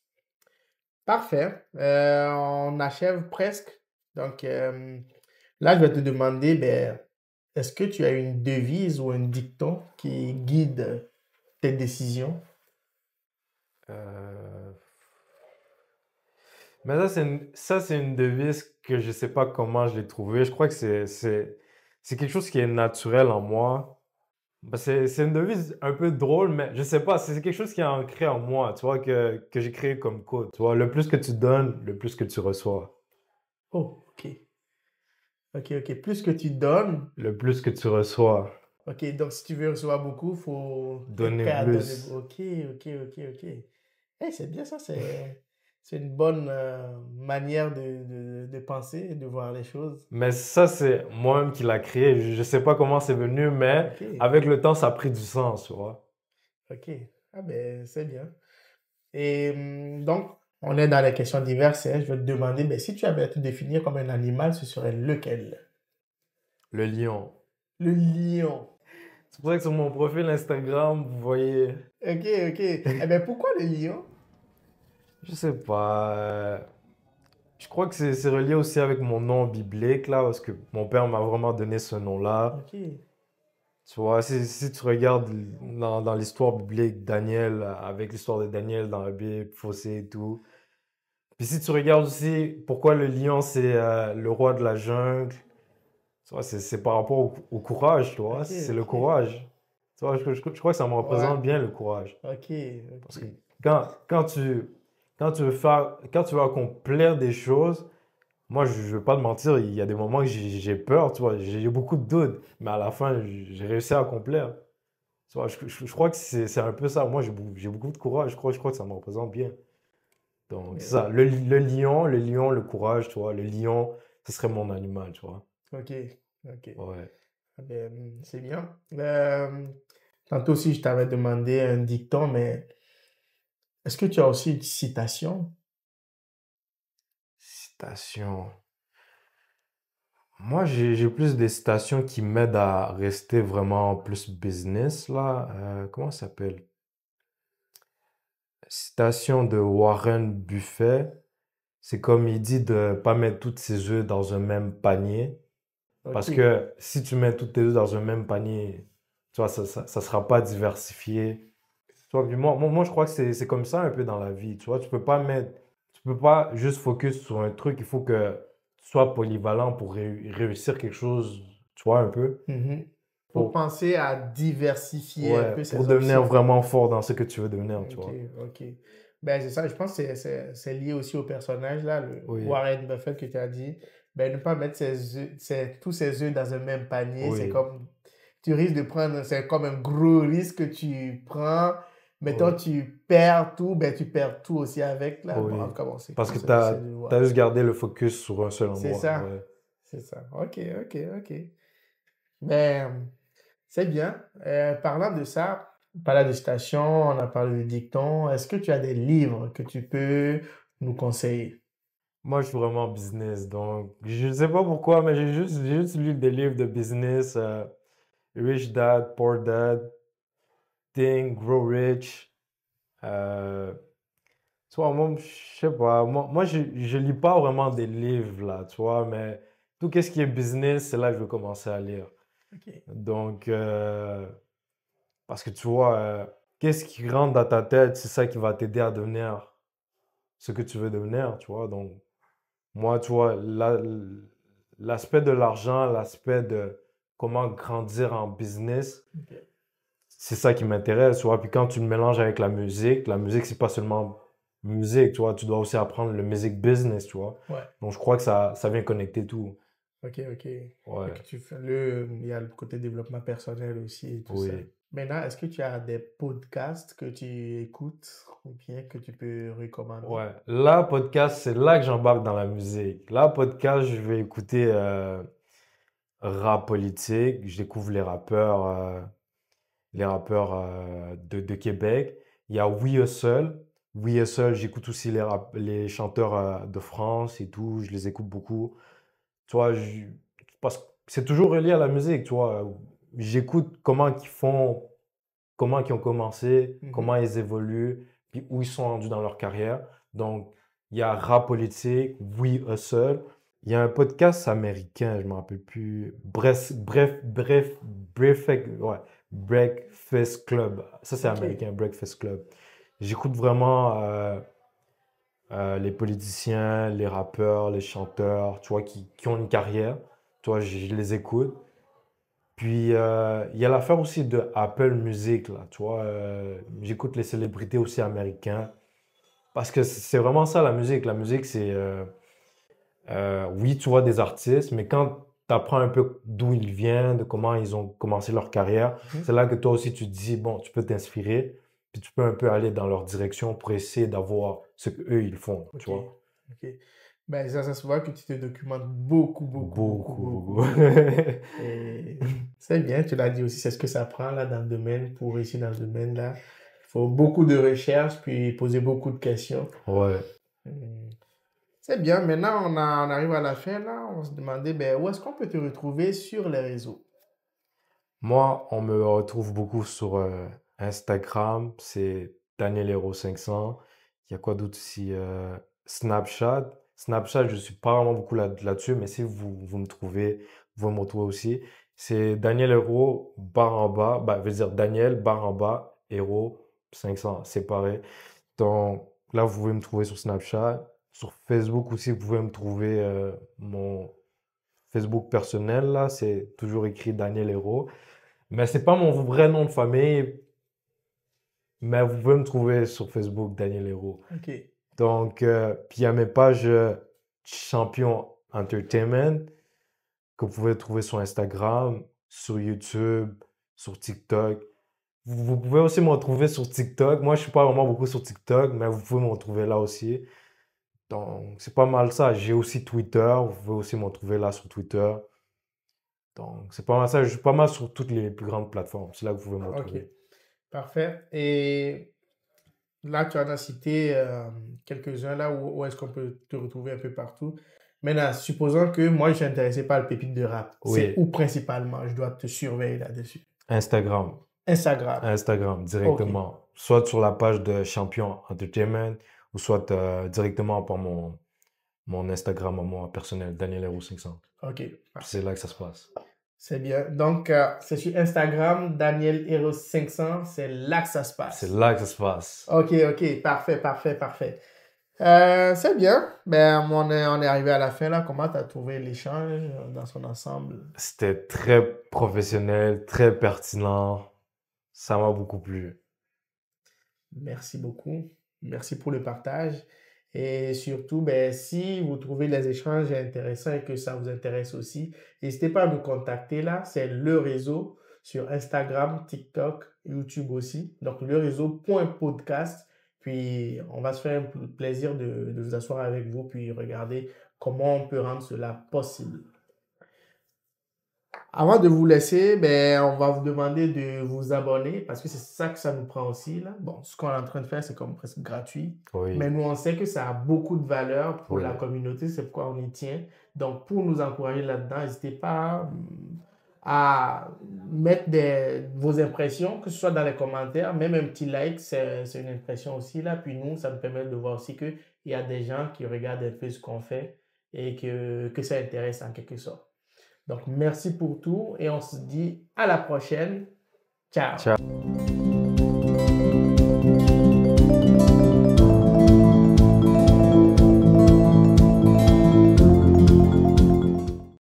Parfait. On achève presque. Donc, là, je vais te demander, ben, est-ce que tu as une devise ou un dicton qui guide tes décisions? Euh, Mais ça, c'est une devise que je ne sais pas comment je l'ai trouvée. Je crois que c'est quelque chose qui est naturel en moi. Bah, c'est une devise un peu drôle, mais je sais pas, c'est quelque chose qui est ancré en moi, tu vois, que j'ai créé comme code. Tu vois, le plus que tu donnes, le plus que tu reçois. Oh, ok. Ok, ok. Plus que tu donnes, Le plus que tu reçois, ok. Donc, si tu veux recevoir beaucoup, il faut être donner prêt à donner. plus. Ok, ok, ok, ok. C'est bien ça, c'est une bonne manière de penser et de voir les choses. Mais ça, c'est moi-même qui l'a créé. Je sais pas comment c'est venu, mais Ok, avec le temps, ça a pris du sens, tu vois. ok. Ah ben, c'est bien. Et donc, on est dans les questions diverses. Hein. Je vais te demander, ben, si tu avais à te définir comme un animal, ce serait lequel? Le lion. Le lion. C'est pour ça que sur mon profil Instagram, vous voyez, Ok, ok. Eh ben, pourquoi le lion? je sais pas, je crois que c'est relié aussi avec mon nom biblique, là, parce que mon père m'a vraiment donné ce nom-là. Ok. Tu vois, si tu regardes dans l'histoire biblique, Daniel, avec l'histoire de Daniel dans la Bible, Fossé et tout. Puis si tu regardes aussi pourquoi le lion, c'est le roi de la jungle, tu vois, c'est par rapport au courage, tu vois, Ok, c'est le ok. courage. Tu vois, je crois que ça me Ouais. représente bien le courage. Ok, Parce que ok. quand, quand tu, quand tu veux accomplir des choses, moi, je ne vais pas te mentir, il y a des moments que j'ai peur, tu vois, j'ai beaucoup de doutes, mais à la fin, j'ai réussi à accomplir. Tu vois, je crois que c'est un peu ça. Moi, j'ai beaucoup de courage, je crois que ça me représente bien. Donc, c'est ça, Euh, le lion, le courage, tu vois, le lion, ce serait mon animal, tu vois. ok, ok. Ouais. Ah ben, c'est bien. Tantôt aussi, je t'avais demandé un dicton, mais est-ce que tu as aussi une citation? Citation. Moi, j'ai plus des citations qui m'aident à rester vraiment plus business, là. Comment ça s'appelle? Citation de Warren Buffett. C'est comme il dit de pas mettre toutes ses œufs dans un même panier. Ok. Parce que si tu mets toutes tes œufs dans un même panier, tu vois, ça sera pas diversifié. Tu vois, puis moi, je crois que c'est comme ça un peu dans la vie. Tu vois, tu peux pas juste focus sur un truc. Il faut que tu sois polyvalent pour réussir quelque chose, tu vois, un peu. Mhm. Faut Pour, penser à diversifier un ouais, peu pour ses devenir options. vraiment fort dans ce que tu veux devenir, tu Ok, vois. ok. Ben, c'est ça, je pense que c'est lié aussi au personnage, là, le Oui, Warren Buffett que tu as dit. Ben, ne pas mettre tous ses œufs dans un même panier, c'est oui, comme, tu risques de prendre, c'est comme un gros risque que tu prends. Mettons, oui, tu perds tout, ben, tu perds tout aussi avec, là. Bon, en oui. tout cas, bon, c'est Parce cool, que c'est de voir. t'as juste gardé le focus sur un seul C'est endroit, ça, ouais. c'est ça. Ok, ok, ok. Ben, c'est bien. Parlant de ça, parlant de citation, on a parlé de dicton. Est-ce que tu as des livres que tu peux nous conseiller? Moi, je suis vraiment business, donc je ne sais pas pourquoi, mais j'ai juste lu des livres de business, Rich Dad, Poor Dad, Think, Grow Rich. Euh, Tu vois, moi, je sais pas, moi je lis pas vraiment des livres là, tu vois, mais tout ce qui est business, c'est là que je vais commencer à lire. Ok. Donc, parce que tu vois, qu'est-ce qui rentre dans ta tête, c'est ça qui va t'aider à devenir ce que tu veux devenir, tu vois. Donc, moi, tu vois, l'aspect de l'argent, l'aspect de comment grandir en business, Ok. c'est ça qui m'intéresse, tu vois. Puis quand tu le mélanges avec la musique, c'est pas seulement musique, tu vois. Tu dois aussi apprendre le music business, tu vois. Ouais. Donc, je crois que ça vient connecter tout. Ok, ok. Fait que Ouais, tu fais il y a le côté développement personnel aussi et tout ça. oui. Maintenant, est-ce que tu as des podcasts que tu écoutes ou bien que tu peux recommander? Ouais. Là, podcast, c'est là que j'embarque dans la musique. Là, podcast, je vais écouter rap politique. Je découvre les rappeurs de Québec. Il y a We Hustle. We Hustle, j'écoute aussi les chanteurs de France et tout. Je les écoute beaucoup. Tu vois, parce que c'est toujours relié à la musique, tu vois. J'écoute comment ils font, comment ils ont commencé, comment Mhm. ils évoluent, puis où ils sont rendus dans leur carrière. Donc, il y a Rap Politique, We Hustle. Il y a un podcast américain, je ne me rappelle plus. Ouais, Breakfast Club. Ça, c'est Ok. américain, Breakfast Club. J'écoute vraiment les politiciens, les rappeurs, les chanteurs, tu vois, qui ont une carrière. Tu vois, je les écoute. Puis, il y a l'affaire aussi de Apple Music, là, tu vois. J'écoute les célébrités aussi américains. Parce que c'est vraiment ça, la musique. La musique, c'est... oui, tu vois des artistes, mais quand tu apprends un peu d'où ils viennent, de comment ils ont commencé leur carrière, Mhm. c'est là que toi aussi, tu te dis, bon, tu peux t'inspirer. puis tu peux un peu aller dans leur direction pour essayer d'avoir ce qu'eux, ils font, tu Ok, vois. ok. Ben, ça se voit que tu te documentes beaucoup, beaucoup, beaucoup, Beaucoup, beaucoup, beaucoup. beaucoup. Et c'est bien, tu l'as dit aussi, c'est ce que ça prend là dans le domaine, pour réussir dans le domaine là. Il faut beaucoup de recherche, puis poser beaucoup de questions. Ouais. Hmm. C'est bien, maintenant on arrive à la fin là, on se demandait ben, où est-ce qu'on peut te retrouver sur les réseaux? Moi, on me retrouve beaucoup sur Instagram, c'est Daniel Hero 500. Il y a quoi d'autre aussi? Snapchat. Snapchat, je suis pas vraiment beaucoup là-dessus, mais si vous me trouvez, vous pouvez me retrouver aussi. C'est Daniel Hero, barre en bas, bah, veut dire Daniel, barre en bas, Hero 500, séparé. Donc là, vous pouvez me trouver sur Snapchat. Sur Facebook aussi, vous pouvez me trouver mon Facebook personnel, là, c'est toujours écrit Daniel Hero. Mais c'est pas mon vrai nom de famille, mais vous pouvez me trouver sur Facebook, Daniel Hero. Ok, Donc, puis il y a mes pages Champion Entertainment que vous pouvez trouver sur Instagram, sur YouTube, sur TikTok. Vous pouvez aussi me retrouver sur TikTok. Moi, je suis pas vraiment beaucoup sur TikTok, mais vous pouvez me retrouver là aussi. Donc, c'est pas mal ça. J'ai aussi Twitter. Vous pouvez aussi me retrouver là sur Twitter. Donc, c'est pas mal ça. Je suis pas mal sur toutes les plus grandes plateformes. C'est là que vous pouvez me ok, retrouver. parfait. Et là, tu en as cité quelques-uns là où est-ce qu'on peut te retrouver un peu partout. Maintenant, supposons que moi, je suis intéressé par le pépite de rap. C'est Oui, où principalement je dois te surveiller là-dessus? Instagram. Instagram. Instagram, Ok, directement. Soit sur la page de Champion Entertainment, ou soit directement par mon Instagram à moi personnel, Daniel Hero 500. ok, C'est parfait. là que ça se passe. C'est bien. Donc, c'est sur Instagram, Daniel Eros 500, c'est là que ça se C'est passe. là que ça se passe. Ok, ok, parfait, parfait, parfait. C'est bien. Ben, on est arrivé à la fin là. Comment tu as trouvé l'échange dans son ensemble? C'était très professionnel, très pertinent. Ça m'a beaucoup plu. Merci beaucoup. Merci pour le partage. Et surtout, ben, si vous trouvez les échanges intéressants et que ça vous intéresse aussi, n'hésitez pas à me contacter là. C'est le réseau sur Instagram, TikTok, YouTube aussi. Donc, le réseau point podcast. Puis, on va se faire un plaisir de vous asseoir avec vous, puis regarder comment on peut rendre cela possible. Avant de vous laisser, ben, on va vous demander de vous abonner parce que c'est ça que ça nous prend aussi, là. Bon, ce qu'on est en train de faire, c'est comme presque gratuit. Mais Oui, nous, on sait que ça a beaucoup de valeur pour la oui, communauté, c'est pourquoi on y tient. Donc, pour nous encourager là-dedans, n'hésitez pas à mettre vos impressions, que ce soit dans les commentaires, même un petit like, c'est une impression aussi, là. Puis nous, ça nous permet de voir aussi qu'il y a des gens qui regardent un peu ce qu'on fait et que ça intéresse en quelque sorte. Donc, merci pour tout et on se dit à la prochaine. Ciao. ciao.